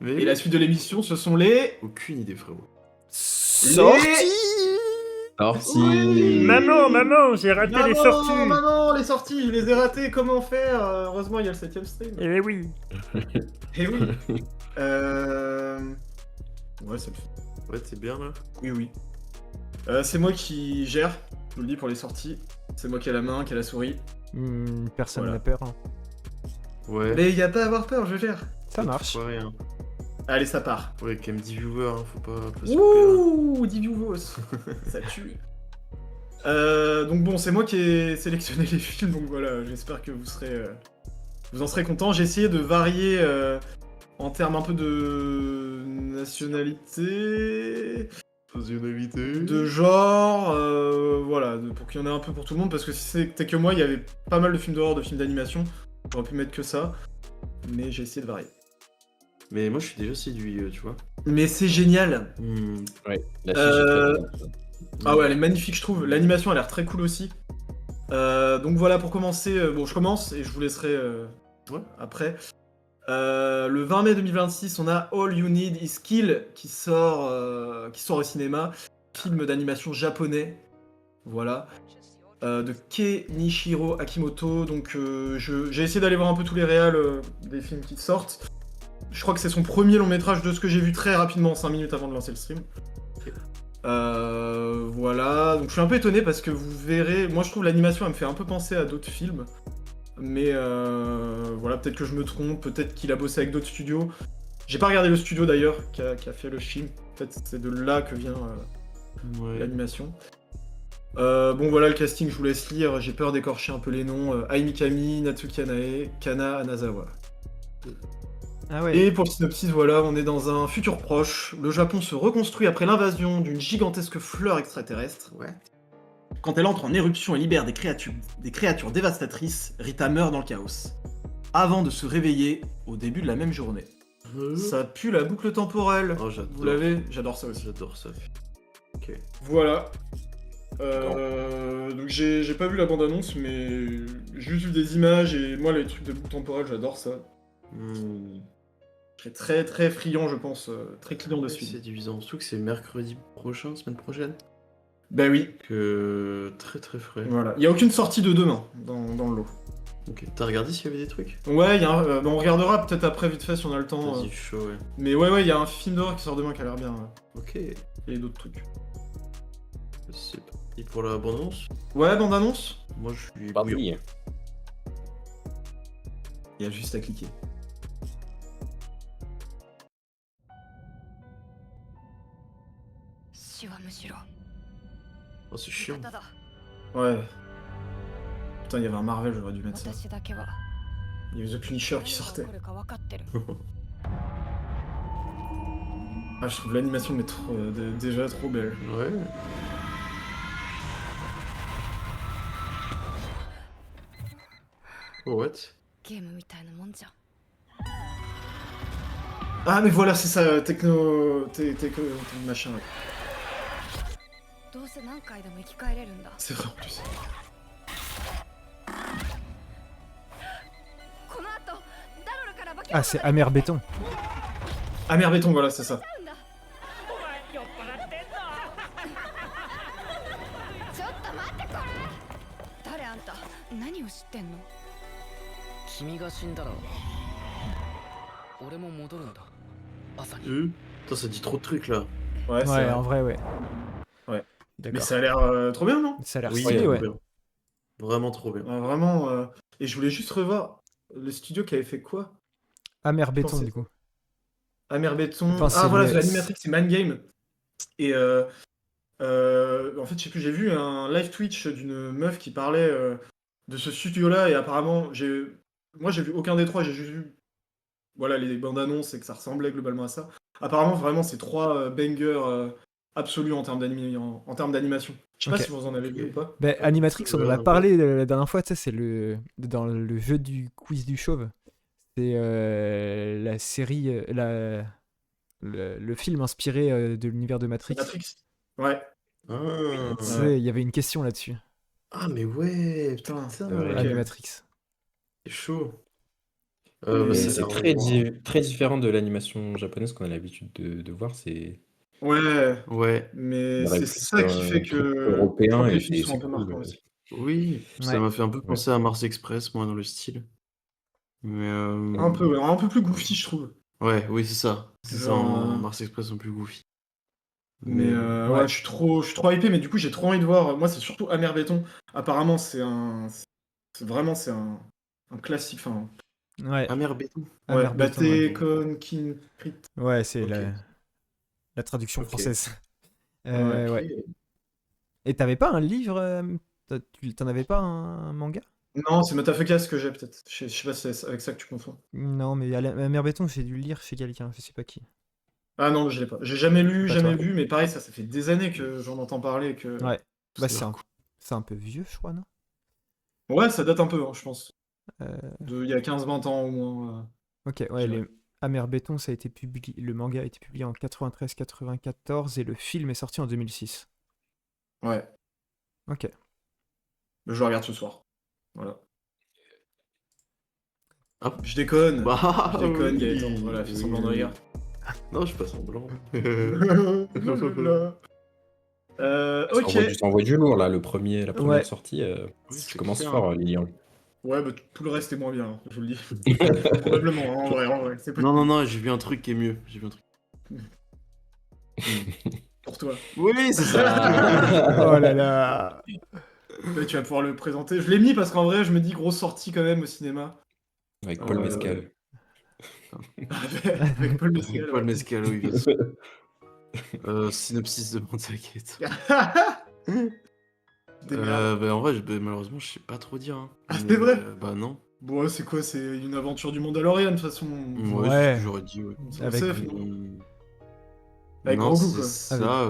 Mais Et la suite de l'émission, ce sont les... aucune idée, frérot. Sorti. Oui Maman, j'ai raté les sorties. Maman, les sorties, je les ai ratées, comment faire? Heureusement, il y a le 7ème stream. Eh oui. Eh oui. Ouais, ça le fait. Ouais, t'es bien là. Oui. C'est moi qui gère, je vous le dis pour les sorties. C'est moi qui ai la main, qui a la souris. Personne Voilà. n'a peur. Hein. Ouais. Mais y a pas à avoir peur, je gère. Ça marche. Ouais, rien. Allez, ça part. Ouais, quand même 10 viewers, hein, faut pas se couper, Ouh, 10 viewers. Ça tue. Donc bon, c'est moi qui ai sélectionné les films, donc voilà, j'espère que vous en serez contents. J'ai essayé de varier en termes un peu de nationalité, de genre, voilà, pour qu'il y en ait un peu pour tout le monde, parce que si c'était que moi, il y avait pas mal de films d'horreur, de films d'animation, j'aurais pu mettre que ça, mais j'ai essayé de varier. Mais moi, je suis déjà séduit, tu vois. Mais c'est génial. Ouais, la fiche est très bonne. Ah ouais, elle est magnifique, je trouve. L'animation a l'air très cool aussi. Donc voilà, pour commencer, bon, je commence et je vous laisserai après. Le 20 mai 2026, on a All You Need Is Kill qui sort au cinéma. Film d'animation japonais. Voilà. De Kenichiro Akimoto. Donc j'ai essayé d'aller voir un peu tous les réals des films qui sortent. Je crois que c'est son premier long métrage de ce que j'ai vu très rapidement, 5 minutes avant de lancer le stream. Voilà, donc je suis un peu étonné parce que vous verrez, moi je trouve l'animation elle me fait un peu penser à d'autres films, mais voilà, peut-être que je me trompe, peut-être qu'il a bossé avec d'autres studios. J'ai pas regardé le studio d'ailleurs qui a fait le film, en fait c'est de là que vient l'animation. Bon voilà, le casting je vous laisse lire, j'ai peur d'écorcher un peu les noms, Ai Mikami, Natsuki Anae, Kana Anazawa. Ah ouais. Et pour le synopsis, voilà, on est dans un futur proche. Le Japon se reconstruit après l'invasion d'une gigantesque fleur extraterrestre. Ouais. Quand elle entre en éruption et libère des créatures dévastatrices, Rita meurt dans le chaos. Avant de se réveiller au début de la même journée. Ça pue la boucle temporelle. Oh, j'adore. Vous l'avez? J'adore ça aussi. J'adore ça. Ok. Voilà. Donc j'ai pas vu la bande-annonce, mais j'ai juste vu des images et moi les trucs de boucle temporelle, j'adore ça. Je serais très très friand, je pense, très client de ce film. C'est divisant, surtout que c'est mercredi prochain, semaine prochaine. Bah oui. Que très très frais. Voilà. Il y a aucune sortie de demain dans le lot. Ok, t'as regardé s'il y avait des trucs? Ouais, on regardera peut-être après vite fait si on a le temps. Vas-y, chaud, ouais. Mais ouais, il y a un film d'horreur qui sort demain qui a l'air bien. Ok. Et d'autres trucs. C'est parti pour la bande-annonce. Ouais, bande-annonce. Moi, je suis... Bah bouillant. oui. Il y a juste à cliquer. Oh, c'est chiant. Ouais. Putain, il y avait un Marvel, j'aurais dû mettre ça. Il y avait The Punisher qui sortait. Ah, je trouve l'animation déjà trop belle. Ouais. Oh, what? Ah, mais voilà, c'est ça, techno machin. Ouais. C'est vrai en plus. Ah, c'est Amer Béton. Amer Béton, voilà, c'est ça. Putain, ça dit trop de trucs là. Ouais, c'est Ouais, vrai. en vrai, ouais. Ouais. Mais D'accord. ça a l'air trop bien, non? Ça a l'air Oui, stylé, trop ouais. bien. Vraiment trop bien. Vraiment. Et je voulais juste revoir le studio qui avait fait quoi? Amer Béton, Pensez- du coup. Amer Béton. Enfin, Ah c'est voilà, le- l'animatrix, c'est Man Game. Et en fait, je sais plus, j'ai vu un live Twitch d'une meuf qui parlait de ce studio-là et apparemment, moi j'ai vu aucun des trois, j'ai juste vu voilà, les bandes annonces et que ça ressemblait globalement à ça. Apparemment, vraiment, c'est trois bangers absolus en termes d'animation. Je sais Ok. pas si vous en avez vu ou pas. Bah, Animatrix, on en a un parlé la dernière fois, tu sais, c'est dans le jeu du quiz du chauve. C'est la série, le film inspiré de l'univers de Matrix. Matrix. Ouais. Ah, Tu sais, il y avait une question là-dessus. ah mais ouais, Putain, putain, c'est vrai. ouais. Ok. Animatrix. C'est chaud. Mais ça a c'est l'air très, vraiment- très différent de l'animation japonaise qu'on a l'habitude de voir. C'est Ouais, Ouais, mais on aurait c'est plus ça qui un fait truc que je crois européen que les et films sont un c'est peu cool. marquants aussi. oui, ça Ouais. m'a fait un peu Ouais. penser à Mars Express, moi, dans le style. Mais Un peu, ouais, un peu plus goofy, je trouve. ouais, oui, c'est ça. C'est ça, Genre, Mars Express sont plus goofy. mais Ouais. ouais, je suis trop hypé, mais du coup, j'ai trop envie de voir. Moi, c'est surtout Amer Béton. Apparemment, c'est vraiment, c'est un classique. Enfin, Ouais. Amer Béton. ouais, Amer Béton, ouais. Batekon, King Crit. Ouais, c'est Ok. la traduction Ok. française. Ouais. Ouais. Et t'avais pas un livre t'en avais pas un manga? Non, c'est Matafukas que j'ai peut-être. Je sais pas si c'est avec ça que tu confonds. Non, mais Amer Béton, j'ai dû le lire chez quelqu'un, je sais pas qui. Ah non, je l'ai pas. J'ai jamais lu, Pas jamais toi. vu, mais pareil, ça fait des années que j'en entends parler. Que... Ouais. Bah, Ça a l'air cool. c'est un peu vieux, je crois, non? Ouais, ça date un peu, hein, je pense. Euh, Il y a 15-20 ans au moins. Ok, je ouais, dirais. Amer Béton, ça a été publié, le manga a été publié en 93-94 et le film est sorti en 2006. Ouais, Ok. je le regarde ce soir. Voilà. Ah, Je déconne. bah, Je déconne, oui, Gaëtan. Voilà, fais semblant de oui. rire. Non, je suis pas semblant. Ok. Ça envoie du lourd là, la première Ouais. sortie. Oui, Tu c'est commences clair. fort, Lilian. Ouais, bah tout le reste est moins bien, hein, je vous le dis. Probablement, hein, en vrai, c'est possible. Non, j'ai vu un truc qui est mieux. J'ai vu un truc. Pour toi. Oui, c'est ça. Oh là là. Là, tu vas pouvoir le présenter. Je l'ai mis parce qu'en vrai, je me dis grosse sortie quand même au cinéma. Avec Paul Mescal. Avec Paul Mescal. Avec Paul ouais. Mescal, oui, bien sûr. Synopsis de mon t'inquiète. Des merdes. Bah, en vrai, malheureusement, je sais pas trop dire. Hein. Ah, c'est vrai Bah non. Bon, ouais, c'est quoi? C'est une aventure du Mandalorian, de toute façon. Ouais, c'est ce Ouais. que j'aurais dit, ouais. C'est Avec- safe, non Mm. Avec Non, Grogu, c'est quoi. ça,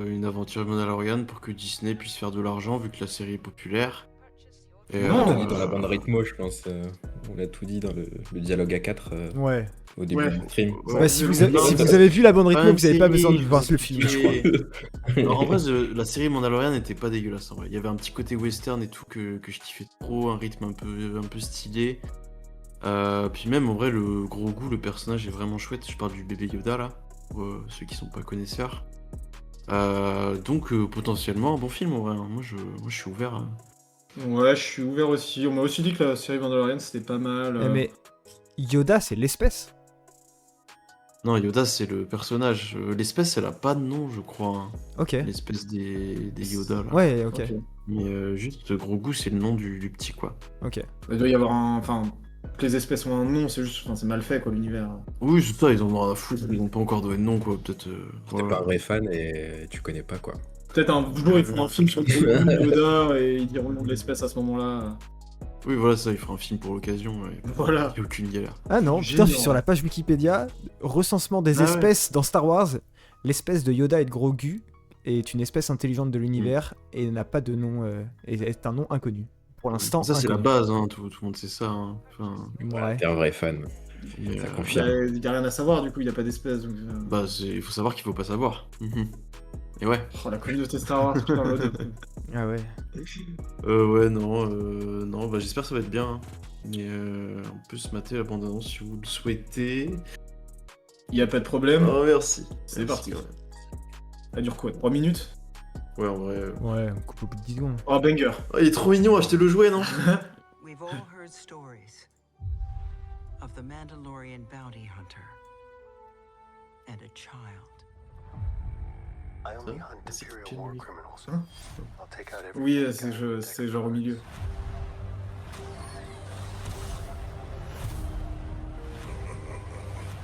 une aventure Mandalorian pour que Disney puisse faire de l'argent vu que la série est populaire. Et, Non, On l'a dit dans la bande rythmo, je pense. On l'a tout dit dans le dialogue à 4 Ouais. au début Ouais. du stream. Ouais. Bah, si non, vous avez, non, si mais vous avez vu la bande rythmo, Même vous avez pas série, besoin de je voir vous le film, je crois. Alors, en vrai, la série Mandalorian n'était pas dégueulasse en vrai. Il y avait un petit côté western et tout que je kiffais trop, un rythme un peu stylé. Puis même en vrai, le gros goût, le personnage est vraiment chouette. Je parle du bébé Yoda là, pour ceux qui sont pas connaisseurs. Donc potentiellement un bon film en vrai. Hein. Moi je suis ouvert. Ouais, je suis ouvert aussi. On m'a aussi dit que la série Mandalorian, c'était pas mal. Mais Yoda, c'est l'espèce. Non, Yoda c'est le personnage. L'espèce elle a pas de nom, je crois. Hein. Ok. L'espèce des Yoda là. Ouais, ok. Mais juste gros goût c'est le nom du petit quoi. Ok. Il doit y avoir un... Enfin, toutes les espèces ont un nom, c'est juste... Enfin, c'est mal fait, quoi, l'univers. Oui, c'est ça, ils en ont rien à foutre. Ils ont pas encore donné de nom quoi. Peut-être. T'es Voilà. pas un vrai fan et tu connais pas quoi. Peut-être un jour, ils feront un film sur le Grogu, Yoda, et ils diront le nom de l'espèce à ce moment-là. Oui, voilà ça, il fera un film pour l'occasion. Ouais. Voilà. Il y a aucune galère. Ah non, putain, Génial. je suis sur la page Wikipédia. Recensement des Ah ouais. espèces dans Star Wars. L'espèce de Yoda et de Grogu est une espèce intelligente de l'univers et n'a pas de nom. Et est un nom inconnu. Pour l'instant, Ça c'est la inconnu. base, hein. Tout le monde sait ça. Hein. Enfin, Ouais. T'es un vrai fan. mais, Ça Il confirme. y a rien à savoir, du coup, il n'y a pas d'espèce. Donc, bah il faut savoir qu'il faut pas savoir. Et ouais. Oh, la communauté Star Wars, putain, en mode... Ah ouais. Ouais, non, bah j'espère que ça va être bien. Hein. Mais on peut se mater la bande-annonce si vous le souhaitez. Il n'y a pas de problème. Oh, merci. C'est Merci, parti. ouais. Ça dure quoi? 3 minutes? Ouais, en vrai. Ouais, on coupe au bout de 10 secondes. Oh, banger. Oh, il est trop mignon, achetez le jouet, non? We've all heard stories of the Mandalorian bounty hunter and a child. I only Ça, hunt c'est Imperial quel war lui criminals. Hein? I'll take out every Oui, bad c'est guy. c'est genre au milieu.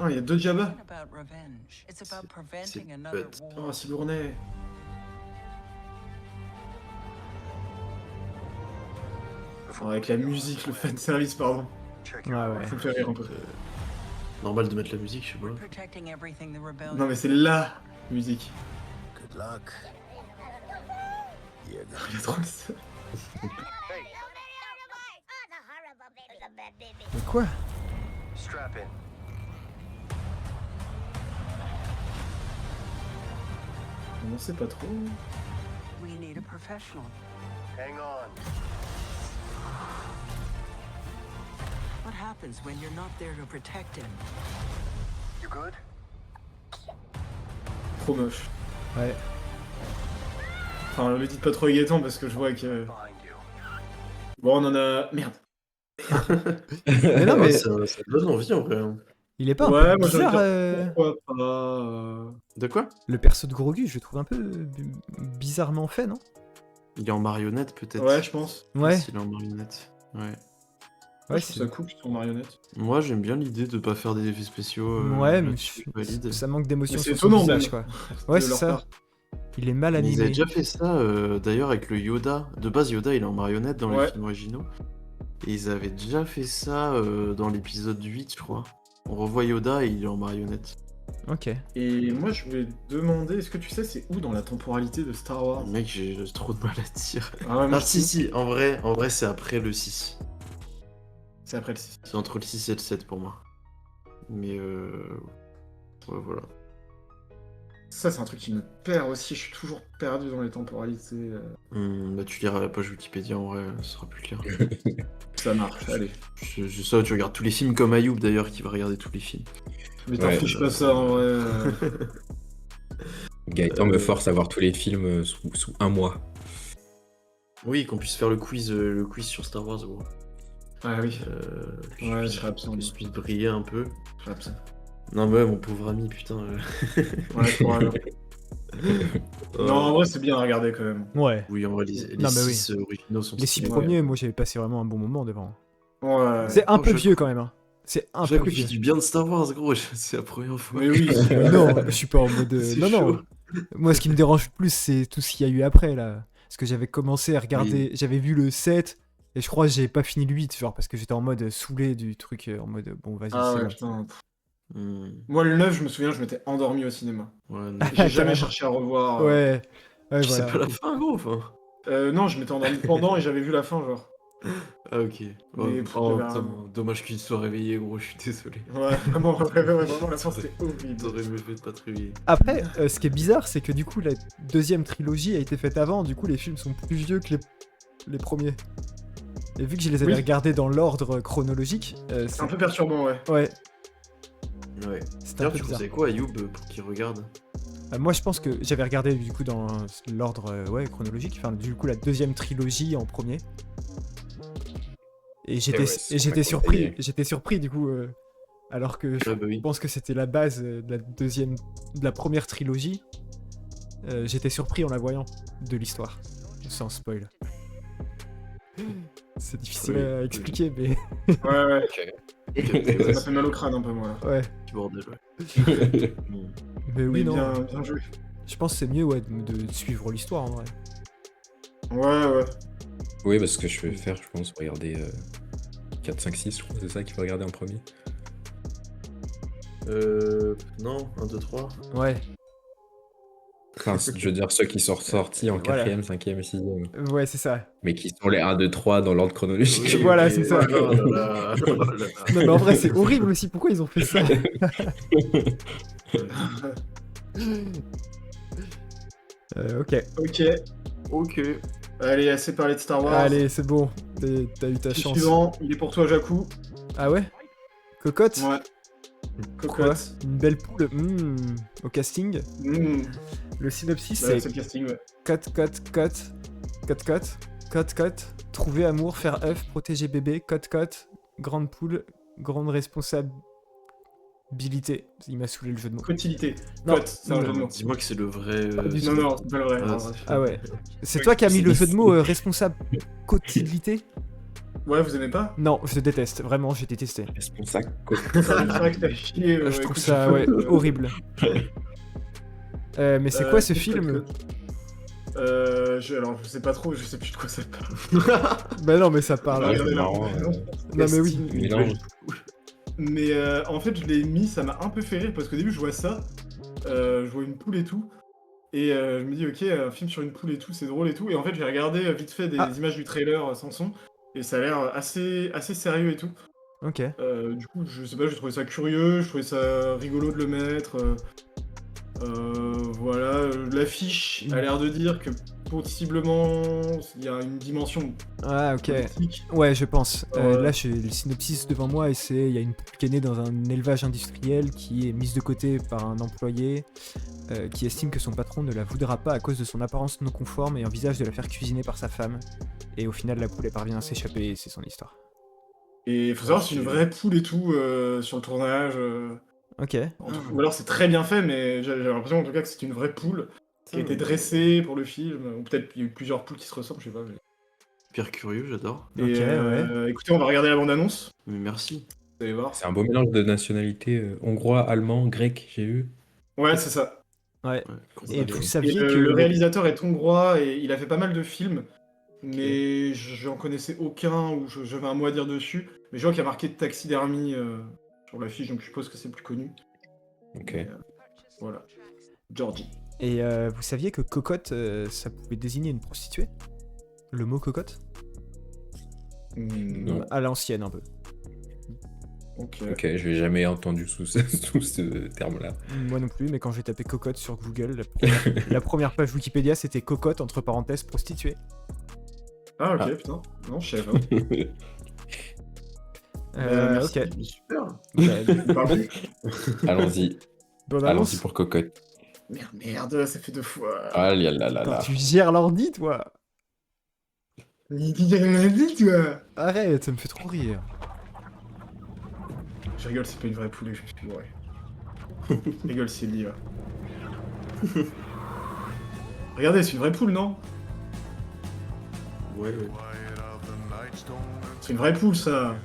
Ah, il y a 2 Jabba. It's not about revenge. It's about C'est preventing another bête. Oh, war. Sigourney. Oh, avec la musique, le fanservice, pardon. Check Ouais, your ouais. Ça me fait rire un peu. Normal de mettre la musique, je sais We're pas. protecting everything the rebellion. Non, mais c'est LA musique. good luck. You're Il est trop le seul. Mais quoi? strap in. On sait pas trop. We need a professional. Hang on. What happens when you're not there to protect him? You good? Trop moche. Ouais. Enfin, le dites pas trop Gaëtan parce que je vois que... Behind you. Bon, on en a... Merde. Mais non, mais ça donne envie en vrai. Hein. il est pas un Ouais, peu moi j'ai envie bizarre, de dire pourquoi pas... De quoi? le perso de Grogu, je le trouve un peu bizarrement fait, non? Il est en marionnette peut-être. Ouais, je pense. Ouais, Il est en marionnette. Ouais. Ouais, ouais, je trouve ça cool qu'ils soient en marionnette. Moi j'aime bien l'idée de pas faire des effets spéciaux. ouais, mais là-dessus, je valide. ça manque d'émotion Mais c'est sur son étonnant, visage, même. quoi. Ouais, De c'est leur ça. part. Il est mal Mais ils avaient animé. déjà fait ça d'ailleurs avec le Yoda. De base, Yoda il est en marionnette dans les Ouais. films originaux. Et ils avaient déjà fait ça dans l'épisode 8, je crois. On revoit Yoda et il est en marionnette. Ok. Et moi, je voulais te demander, est-ce que tu sais c'est où dans la temporalité de Star Wars? Mec, j'ai trop de mal à dire. Ah ouais, moi, Ah si, si, en vrai c'est après le 6. c'est après le 6. C'est entre le 6 et le 7 pour moi. Mais ouais, voilà. Ça, c'est un truc qui me perd aussi. Je suis toujours perdu dans les temporalités. Bah tu liras la page Wikipédia en vrai, ce sera plus clair. Ça marche, allez. Je sais, tu regardes tous les films comme Ayoub d'ailleurs qui va regarder tous les films. Mais t'en Ouais, fiches pas ça en vrai. Gaëtan me force à voir tous les films sous un mois. Oui, qu'on puisse faire le quiz sur Star Wars, gros. Ah oui, Que ouais, je puisse- serais absent. que je puisse briller un peu. Je serais absent. Non mais ouais, mon pauvre ami, putain. Ouais, pour rien. Non, en vrai, c'est bien à regarder quand même. Ouais. Oui, en vrai, les Non, mais oui. 6 originaux sont Les 6 stylés. premiers, moi j'avais passé vraiment un bon moment devant. Ouais. C'est un Oh, peu je- vieux quand même. Hein. C'est un peu J'avoue que vieux. tu dis bien de Star Wars, gros, c'est la première fois. Mais oui, Non, je suis pas en mode. C'est Non, non. chaud. Moi, ce qui me dérange le plus, c'est tout ce qu'il y a eu après là. Parce que j'avais commencé à regarder. J'avais vu le 7. Et je crois que j'ai pas fini le 8, genre parce que j'étais en mode saoulé du truc, en mode bon, vas-y, Ah c'est ouais, bon. putain. Hmm, Moi, le 9, je me souviens, je m'étais endormi au cinéma. ouais, non. J'ai jamais Carrément. cherché à revoir. Ouais, ouais, Tu sais voilà. pas la fin, gros, enfin. Non, je m'étais endormi pendant et j'avais vu la fin, genre. Ah, ok. Mais, Oh, j'avais putain, un- dommage qu'il soit réveillé, gros, je suis désolé. Ouais, vraiment, vraiment, la fin, c'était horrible. T'aurais mieux fait de pas te réveiller. Après, ce qui est bizarre, c'est que du coup, la deuxième trilogie a été faite avant, du coup, les films sont plus vieux que les premiers. Et vu que je les avais Oui. regardés dans l'ordre chronologique, C'est un peu perturbant, ouais. ouais, Ouais. c'était un D'ailleurs, peu tu bizarre. conseilles quoi à Youb pour qu'il regarde? Moi, je pense que j'avais regardé du coup dans l'ordre ouais, chronologique, enfin, du coup, la deuxième trilogie en premier. Et j'étais ouais, c'est et j'étais pas surpris, conseillé. du coup, alors que je Ah, bah oui. pense que c'était la base de la première trilogie. J'étais surpris en la voyant de l'histoire, sans spoil. C'est difficile Oui, à oui. expliquer, mais Ouais, ouais. Ok, Ça m'a fait mal au crâne un peu, moi. Là. ouais. Petit bordel, ouais. Hmm. Mais oui, Mais non. bien joué. Je pense que c'est mieux ouais, de suivre l'histoire en vrai. Ouais, ouais. Oui, parce que je vais faire, je pense, regarder 4, 5, 6, je crois, c'est ça qu'il faut regarder en premier. Non, 1, 2, 3. Ouais, Enfin, je veux dire ceux qui sont sortis en Voilà. 4ème, 5ème, 6ème, ouais, c'est ça. mais qui sont les 1, 2, 3 dans l'ordre chronologique. Oui. Voilà, c'est ça. Oh là là, oh là là. Non, mais en vrai, c'est horrible aussi. Pourquoi ils ont fait ça? Ok. Ok. Ok. Allez, assez parlé de Star Wars. Allez, c'est bon. T'as eu ta Film chance. suivant, il est pour toi, Jakku. Ah ouais? Cocotte? Ouais. Quoi? Cocotte. Une belle poule au casting. Mmh. Le synopsis, Bah, c'est c'est le casting, ouais. Cote, trouver amour, faire œuf, protéger bébé, cote, grande poule, grande responsabilité. Il m'a saoulé le jeu de mots. Cotilité. Non, Cote, c'est un jeu de mots. Dis-moi que c'est le vrai. du Non, non, c'est pas le vrai. Ah, non, c'est- ouais. Ah ouais. C'est toi qui as mis le jeu de mots responsable cotilité? Ouais, vous aimez pas? Non, je déteste. Vraiment, j'ai détesté. Responsable. C'est vrai que t'as chié. Je trouve écoute, ça ouais, horrible. Mais c'est quoi ce Cote, film? Cote. Alors, je sais pas trop, je sais plus de quoi ça parle. Bah non, mais ça parle. Ouais, non, c'est non, marrant, non. Non, mais oui. Mélange. Mais en fait, je l'ai mis, ça m'a un peu fait rire parce qu'au début, je vois ça, je vois une poule et tout, et je me dis, ok, un film sur une poule et tout, c'est drôle et tout, et en fait, j'ai regardé vite fait des Ah. images du trailer sans son, et ça a l'air assez sérieux et tout. Ok. Du coup, je sais pas, j'ai trouvé ça curieux, je trouvais ça rigolo de le mettre. Voilà, l'affiche a l'air de dire que possiblement il y a une dimension Ah, ok. politique. Ouais, je pense. Ouais. Là, j'ai le synopsis devant moi et il y a une poule qui est née dans un élevage industriel qui est mise de côté par un employé qui estime que son patron ne la voudra pas à cause de son apparence non conforme et envisage de la faire cuisiner par sa femme. Et au final, la poule elle parvient à s'échapper et c'est son histoire. Et il faut savoir, c'est une vraie poule et tout sur le tournage. Ok. Ou alors c'est très bien fait, mais j'ai l'impression en tout cas que c'est une vraie poule qui a été dressée pour le film. Ou peut-être qu'il y a eu plusieurs poules qui se ressemblent, je sais pas. Hyper curieux, j'adore. Et Ok, ouais. écoutez, on va regarder la bande-annonce. Mais merci. Vous allez voir. C'est un beau mélange de nationalités hongrois, allemand, grec, j'ai vu. Ouais, c'est ça. Ouais. Ouais, Et quand vous ça- saviez Et que le réalisateur est hongrois et il a fait pas mal de films, mais j'en connaissais aucun où j'avais un mot à dire dessus. Mais je vois qu'il y a marqué taxidermie sur l'affiche, donc je suppose que c'est le plus connu. Ok. Mais, voilà. Georgie. Et vous saviez que cocotte, ça pouvait désigner une prostituée? Le mot cocotte? Non. À l'ancienne un peu. Ok. Ok, je l'ai jamais entendu sous ce terme-là. Moi non plus, mais quand j'ai tapé cocotte sur Google, la première page Wikipédia c'était cocotte entre parenthèses prostituée. Ah ok, Ah. putain. Non, je savais pas. Merci. Ok. Super. Bah, Pardon. Allons-y, bonne allons-y annonce. pour cocotte. Merde, ça fait 2 fois. Ah là là là Putain, là. tu gères l'ordi toi. Il a dit, toi. Arrête, ça me fait trop rire. Je rigole, c'est pas une vraie poule et je me suis bourré. Je rigole, c'est l'IA. Regardez, c'est une vraie poule, non? Ouais, ouais. C'est une vraie poule, ça.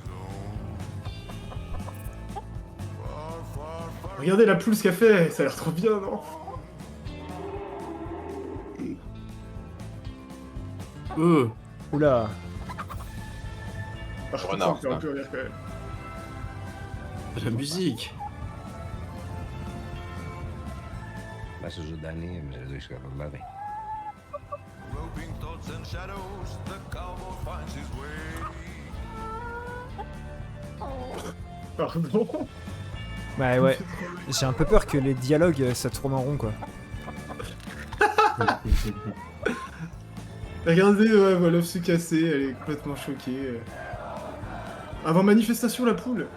Regardez la poule, ce qu'elle fait. Ça a l'air trop bien, non? Oula. Ah, je Renard, comprends que t'es un peu rire, quand même. La musique. Message of Danny, mais je suis capable de laver. Pardon. Bah ouais. J'ai un peu peur que les dialogues ça tourne en rond quoi. Regardez, ouais, voilà, se casser, elle est complètement choquée. Avant manifestation, la poule.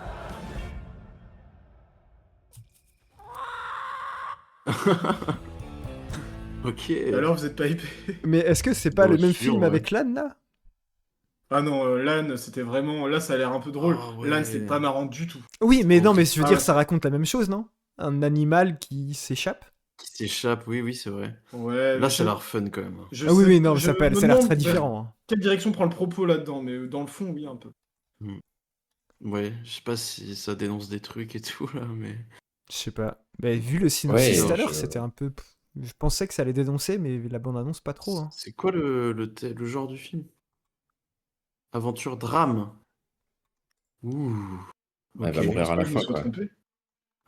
Ok. Alors, vous êtes pas hypé? Mais est-ce que c'est pas Bon, le même sûr, film ouais. avec l'âne là? Ah non, l'âne, c'était vraiment... Là, ça a l'air un peu drôle. Ah ouais. L'âne, c'était pas marrant du tout. Oui, mais non, Oh, mais je veux ah dire, ouais. ça raconte la même chose, non? Un animal qui s'échappe? Qui s'échappe, oui, oui, c'est vrai. Ouais, Là, ça a l'air fun quand même. Ah oui, oui, non, je ça a me l'air demande très différent. Hein. Quelle direction prend le propos là-dedans, mais dans le fond, oui, un peu. Ouais, je sais pas si ça dénonce des trucs et tout là, mais. Je sais pas. Bah, vu le synopsis Ouais, tout à l'heure, je- c'était un peu. Je pensais que ça allait dénoncer, mais la bande-annonce, pas trop. Hein. C'est quoi le genre du film? Aventure drame. Ouh. Elle va Ok. mourir à la Je me fin, suis quoi. trompé.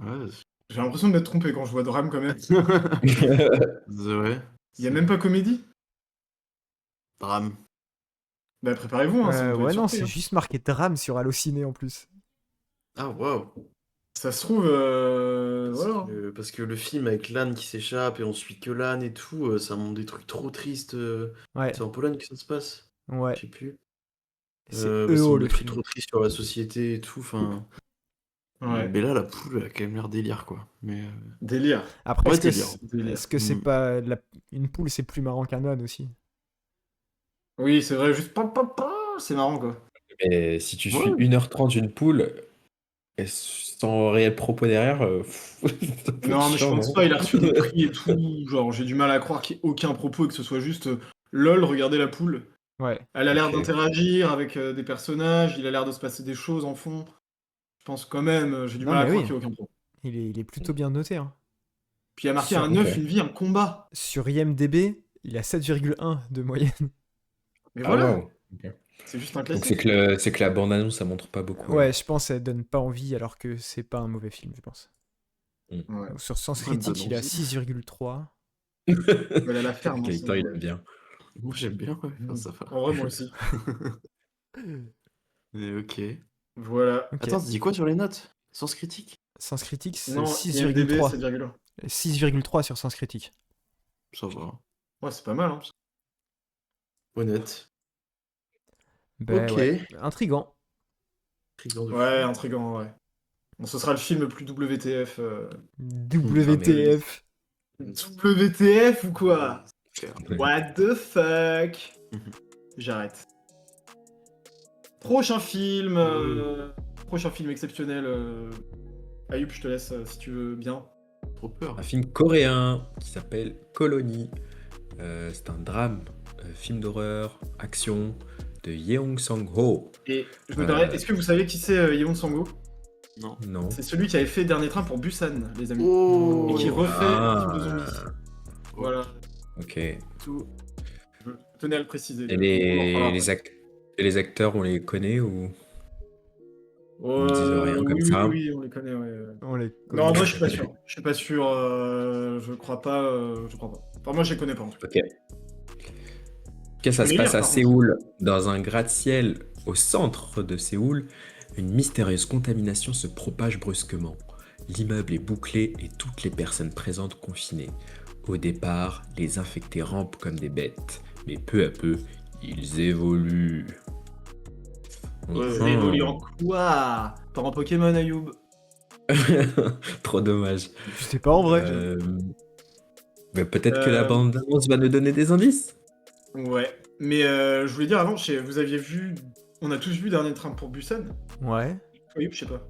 Ouais, J'ai l'impression de m'être trompé quand je vois drame quand même. c'est vrai. Il y a même pas comédie. Drame. Bah préparez-vous, hein, ça peut Ouais, être non, surpris, c'est hein. juste marqué drame sur Allociné en plus. Ah, waouh. Ça se trouve, voilà. Parce que le film avec l'âne qui s'échappe et on suit que l'âne et tout, ça montre des trucs trop tristes. Ouais, C'est en Pologne que ça se passe? ouais. Je sais plus. C'est Ça EO montre le des trucs film. trop tristes sur la société et tout. Enfin. Ouais. Mais là, la poule, elle a quand même l'air délire, quoi. Mais. Délire. Après, Ouais, est-ce que délire. c'est- est-ce que c'est Mm. pas. Une poule, c'est plus marrant qu'un âne aussi? Oui, c'est vrai, juste c'est marrant quoi. Mais si tu suis Ouais. 1h30 une poule, et sans réel propos derrière, ça peut Non, être mais je chiant, pense non pas, il a reçu des prix et tout. Genre, j'ai du mal à croire qu'il y ait aucun propos et que ce soit juste lol, regardez la poule. Ouais. Elle a l'air Ok. d'interagir avec des personnages, il a l'air de se passer des choses en fond. Je pense quand même, j'ai du Non, mal à mais croire oui. qu'il n'y ait aucun propos. Il est plutôt bien noté. Hein. Puis il y a marqué Sur- un œuf, ok. une vie, un combat. Sur IMDB, il a 7,1 de moyenne. Mais Ah, voilà, wow. Ok. c'est juste un Donc classique. c'est que la bande-annonce, ça montre pas beaucoup. Ouais, je pense qu'elle donne pas envie alors que c'est pas un mauvais film, je pense. Ouais. Donc, sur Sens Ouais, Critique, donne il a envie. 6,3. Elle a la ferme. hein, Gaëtan, c'est- il aime bien. Moi, j'aime bien, ouais. Enfin, ça va. En vrai, moi aussi. Mais ok. Voilà. Ok. Attends, tu dis quoi sur les notes? Sens critique? Sens Critique, c'est Non, IMDb, 6,3. 7,1. 6,3 sur Sens Critique. Ça va. Ouais, c'est pas mal, hein. Honnête. Ben Ok. ouais, intriguant. Intriguant de Ouais, fou. intriguant, ouais. Bon, ce sera le film le plus WTF. WTF. WTF ou quoi? Clair. What the fuck? Mhm. J'arrête. Prochain film. Prochain film exceptionnel. Ayoub, je te laisse si tu veux bien. Trop peur. Un film coréen qui s'appelle Colony. C'est un drame, film d'horreur, action de Yeong Sang-ho. Et je me permets, est-ce que vous savez qui c'est Yeon Sang-ho? Non. Non. C'est celui qui avait fait Dernier Train pour Busan, les amis. Oh. Et qui refait un film de Ah. zombies. Voilà, Ok. Et tout. Je tenais à le préciser. les acteurs, on les connaît ou Oh, me disent rien comme oui, ça. oui, on les connaît, ouais. On les Non, connaît. moi je suis pas sûr. Je suis pas sûr. Je crois pas. Je crois pas. Enfin, moi je les connais pas en tout cas. Ok. Ok, ça Je se vais passe lire, à par Séoul, dans un gratte-ciel au centre de Séoul. Une mystérieuse contamination se propage brusquement. L'immeuble est bouclé et toutes les personnes présentes confinées. Au départ, les infectés rampent comme des bêtes, mais peu à peu, ils évoluent. Ils évoluent en quoi? Pas en Pokémon, Ayoub. Trop dommage. Je sais pas en vrai. Mais peut-être que la bande-annonce va nous donner des indices. Ouais. Mais je voulais dire avant, vous aviez vu. On a tous vu Dernier Train pour Busan. Ouais. Ayoub, je sais pas.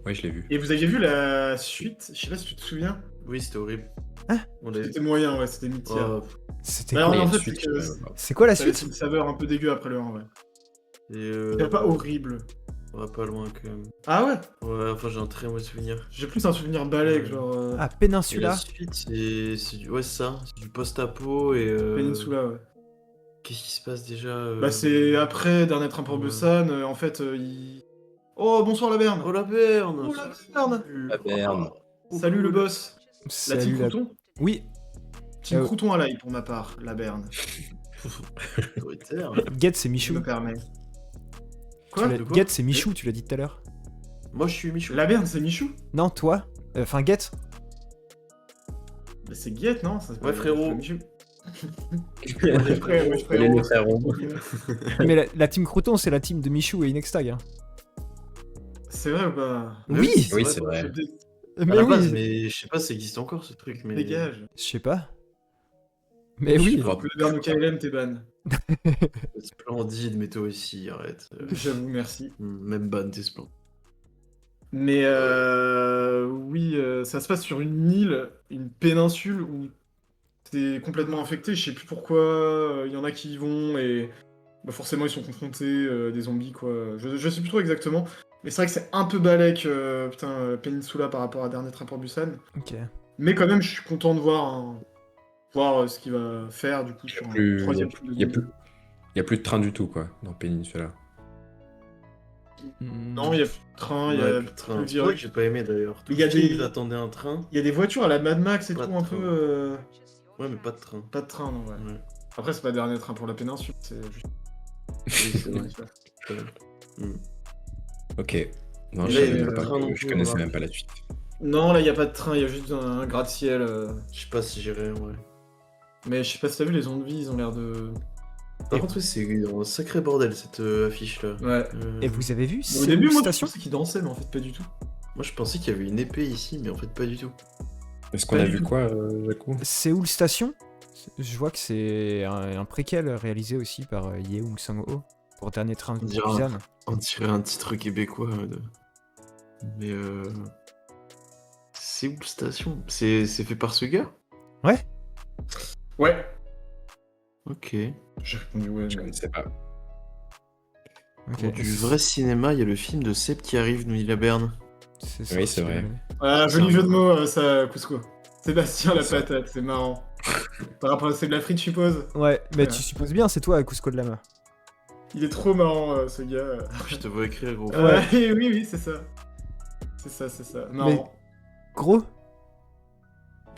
Ouais, je l'ai vu. Et vous aviez vu la suite? Je sais pas si tu te souviens. Oui, c'était horrible. Hein? On l'a C'était moyen, ouais, c'était mi-tier. Oh, C'était Alors, quoi en Mais fait, ensuite, c'est que C'est quoi la ça laisse suite? une saveur un peu dégueu après le 1, ouais. et C'est pas horrible. on va pas loin quand même. Ah ouais? Ouais, enfin j'ai un très mauvais souvenir. J'ai plus un souvenir balèque, genre. Ah, Et la Peninsula. suite, ouais, c'est ça. C'est du post-apo et. Peninsula, ouais. Qu'est-ce qui se passe déjà Bah, c'est après Dernier Train pour ouais. Busan, en fait, il. Oh, bonsoir la Berne! Oh la Berne. Oh, la Berne. La Berne. Salut le boss! La Salut team la... Crouton? Oui, Team Crouton à l'ail pour ma part, la Berne. Autoritaire. Get c'est Je Michou. me permets. Tu Quoi? l'as- de quoi Get c'est Michou, tu l'as dit tout à l'heure. Moi je suis Michou. La Berne, c'est Michou? Non, toi. Enfin, Get. Bah, c'est Guette, non? Ça, c'est Ouais, pas- frérot. c'est pas Michou. Ouais, frérot. frérot. Mais la team Crouton, c'est la team de Michou et Inextag. Hein. C'est vrai ou pas? Oui. Oui, c'est vrai. À Mais la oui. base, mais je sais pas, ça existe encore ce truc. Mais... Dégage. Je sais pas. Mais Je oui. crois La Berne au KLM, t'es ban. Splendide, mais toi aussi, arrête. J'avoue, merci. Même ban, t'es splendide. Mais oui, ça se passe sur une île, une péninsule où t'es complètement infecté. Je sais plus pourquoi. Il y en a qui y vont et bah, forcément ils sont confrontés des zombies quoi. Je sais plus trop exactement. Mais c'est vrai que c'est un peu balèque, Peninsula par rapport à Dernier Train pour Busan. Ok. Mais quand même, je suis content de voir ce qu'il va faire du coup sur un Plus- troisième film de Il y a zombies. plus. Il y a plus de train du tout, quoi, dans Peninsula. Non, il y a plus de train, il y a Ouais, le train. plus de C'est vrai que j'ai pas aimé d'ailleurs. Il y a des- J'attendais un train. Il y a des voitures à la Mad Max et Pas tout, de un train. peu. Ouais, mais pas de train. Pas de train, non, ouais. Ouais. Après, c'est pas Dernier Train pour la péninsule, c'est juste. Oui, c'est vrai. Quand même. Ok. Non, Et je là, savais il y a même le pas. train non Je plus, connaissais voilà. même pas la suite. Non, là, il y a pas de train, il y a juste un gratte-ciel. Je sais pas si j'irai en vrai. Mais je sais pas si t'as vu, les zombies, ils ont l'air de. Par contre, oui, c'est un sacré bordel cette affiche là. Ouais. Et vous avez vu Au Séoul début, moi, je Station? pensais qu'ils dansaient, mais en fait, pas du tout. Moi je pensais qu'il y avait une épée ici, mais en fait pas du tout. Est-ce qu'on Pas a du vu tout. quoi, Jaco? Séoul Station? Je vois que c'est un préquel réalisé aussi par Yeong Sang-ho pour Dernier Train On pour dirait Busan. On dirait un titre québécois. Mais c'est où le station? C'est fait par ce gars? Ouais. Ok. J'ai répondu ouais. Je mais- connaissais pas. Ok. Pour du vrai cinéma, il y a le film de Seb qui arrive, nous dit la Berne. Oui, c'est vrai. Ah, C'est joli un- jeu de mots, ça, Cusco. Sébastien la Ça. patate, c'est marrant. Par rapport à c'est de la frite, je suppose. Ouais, mais Ouais. tu supposes bien, c'est toi, Cusco de Lama. Il est trop marrant, ce gars. Je te vois écrire, gros. Ouais, oui, c'est ça. C'est ça. Marrant. Gros,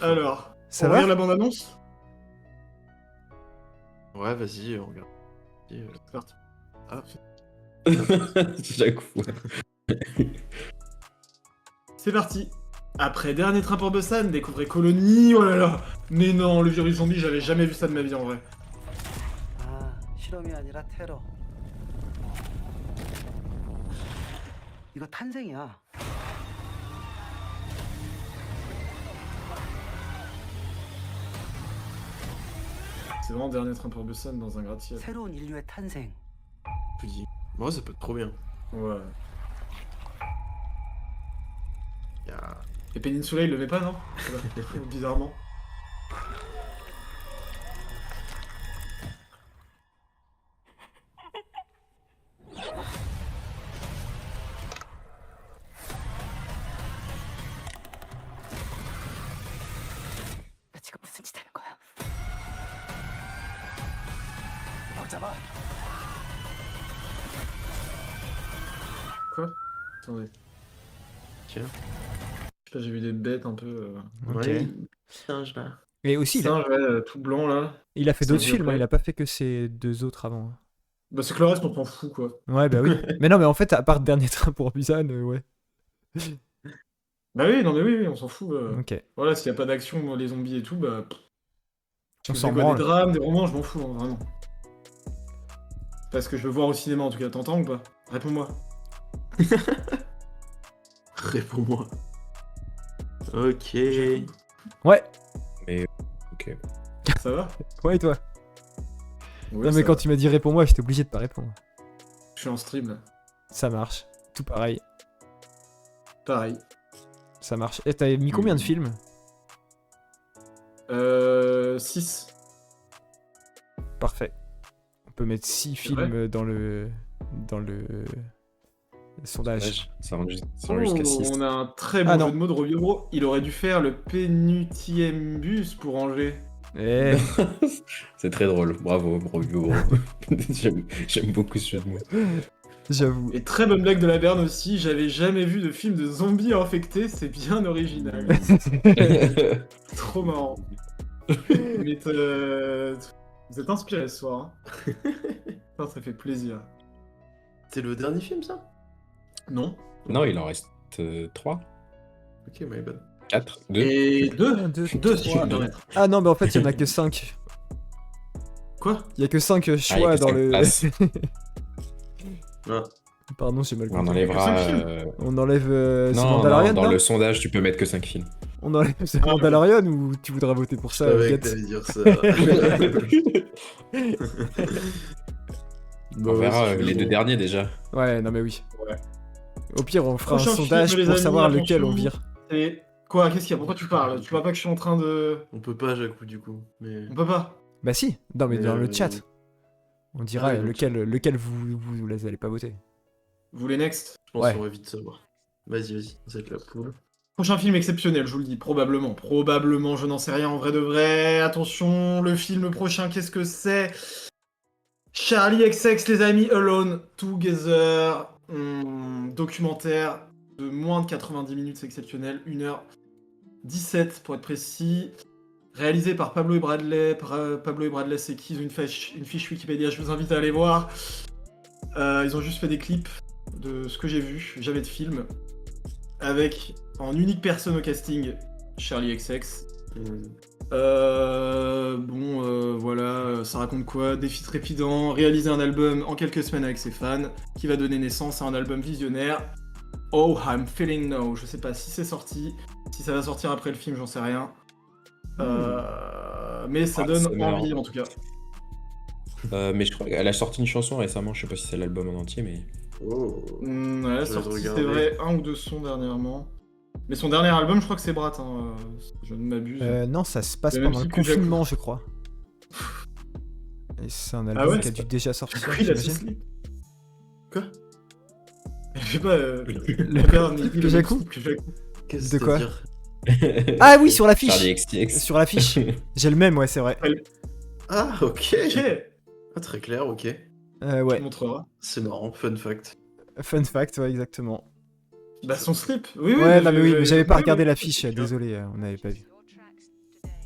Alors, ça on va regarde la bande-annonce? Ouais, vas-y, on regarde. Vas-y, C'est parti. Ah, Jaco. C'est parti. Après Dernier Train pour Busan, découvrez Colony, oh là là. Mais non, le virus zombie, j'avais jamais vu ça de ma vie en vrai. 아, 실험이 아니라 테러. 이거 탄생이야. C'est vraiment Dernier Train pour Busan dans un gratte-ciel. 새로운 인류의 탄생. Je dis, moi ça peut être trop bien. Ouais. Y a- Et Peninsula, il le met pas, non? Bizarrement. 나 지금 무슨 짓 하는 거야? 너 잡아. Quoi? Attendez. Tiens. Je sais pas, j'ai vu des bêtes un peu. Ok. Ouais. Singe là. Et aussi, Singe, ouais, tout blanc là. il a fait C'est d'autres bien films, hein, fait. il a pas fait que ces deux autres avant. Bah, c'est que le reste, on s'en fout quoi. Ouais, bah oui. Mais non, mais en fait, à part Dernier Train pour Busan, ouais. Bah oui, non mais oui, on s'en fout. Ok. Voilà, s'il y a pas d'action, les zombies et tout, bah. On Je s'en fais quoi, branle. des drames, des romans, je m'en fous, hein, vraiment. Parce que je veux voir au cinéma en tout cas, t'entends ou pas? Réponds-moi. Réponds-moi. Ok. Ouais, Ok. Ça va? ouais, et toi? Ouais, Non, ça mais quand va. tu m'as dit réponds-moi, j'étais obligé de pas répondre. Je suis en stream là. Ça marche. Tout pareil. Pareil. Ça marche. Et t'as mis combien de films? 6. Parfait. On peut mettre 6 C'est vrai films dans le sondage. Ça rend jusqu'à 6. On a un très bon Ah, jeu non. de mots de Robio Bro. Il aurait dû faire le pénutième bus pour Angers. Eh, C'est très drôle. Bravo, bravo. J'aime beaucoup ce jeu de mots. j'avoue. Et très bonne blague de la Berne aussi. J'avais jamais vu de film de zombies infectés. C'est bien original. Trop marrant. Mais vous êtes inspiré ce soir. Hein. Putain, ça fait plaisir. C'est le dernier film ça? Non. Non, il en reste 3, Ok, my bad. 4, 2. Et 2 Un, deux, 2 si je trois. peux me permettre. Ah non, mais en fait, il y en a que 5. Quoi? Il y a que 5 Ah, il y choix a que dans cinq le. places. Ah, Pardon, j'ai mal On compté. enlèvera. cinq films. On enlève The Non, Mandalorian, dans non le sondage, tu peux mettre que 5 films. On enlève The Mandalorian ou tu voudras voter pour je ça, savais que Gat? t'allais dire ça. On verra si tu les veux, 2 bon. derniers déjà. Ouais, non mais oui. Ouais. Au pire, on fera un Prochain sondage film, les pour amis, savoir lequel on attention. vire. Et quoi? Qu'est-ce qu'il y a? Pourquoi tu parles? Tu vois pas que je suis en train de. On peut pas, Jacou, du coup. Mais... On peut pas. Bah si, non mais Mais, dans le chat. On dira Ah, dans le lequel vous allez pas voter. Vous voulez next? Je pense Ouais. qu'on va vite savoir. Vas-y, ça va être la poule. Prochain film exceptionnel, je vous le dis, probablement. Probablement, je n'en sais rien en vrai de vrai. Attention, le film prochain, qu'est-ce que c'est? Charlie XX, les amis, Alone Together. Documentaire de moins de 90 minutes, c'est exceptionnel. 1h17 pour être précis. Réalisé par Pablo et Bradley. Pablo et Bradley, c'est qui? Ils ont une fiche Wikipédia, je vous invite à aller voir. Ils ont juste fait des clips de ce que j'ai vu, jamais de film. Avec en unique personne au casting, Charlie XX. Voilà, ça raconte quoi? Défi trépidant, réaliser un album en quelques semaines avec ses fans, qui va donner naissance à un album visionnaire. Oh, I'm feeling now. Je sais pas si c'est sorti, si ça va sortir après le film, j'en sais rien. Mais ça Ah, donne c'est marrant. envie en tout cas. Mais je crois qu'elle a sorti une chanson récemment, je sais pas si c'est l'album en entier, mais. Oh. Elle a Je vais sorti, c'est regarder. vrai, 1 ou 2 sons dernièrement. Mais son dernier album, je crois que c'est Brat, hein, je ne m'abuse. Non, ça se passe Le même pendant le type que Jacques. confinement, je crois. Et c'est un album Ah ouais, qui a dû déjà sortir. J'ai cru qu'il a j'imagine. slip. Quoi? Je sais pas, Le- regarde, il dit le le Jacou même slip que Jacou. Qu'est-ce De que quoi? c'est-à-dire Ah oui, sur l'affiche. Charlie XTX. Sur l'affiche. J'ai le même, ouais, c'est vrai. Ah, ok. Ok, Ah, très clair, ok. Ouais. tu montreras. C'est marrant, fun fact. Fun fact, ouais, exactement. Bah son slip, oui, oui. Ouais, non mais oui, mais j'avais pas oui, regardé oui. l'affiche, désolé, on n'avait pas vu.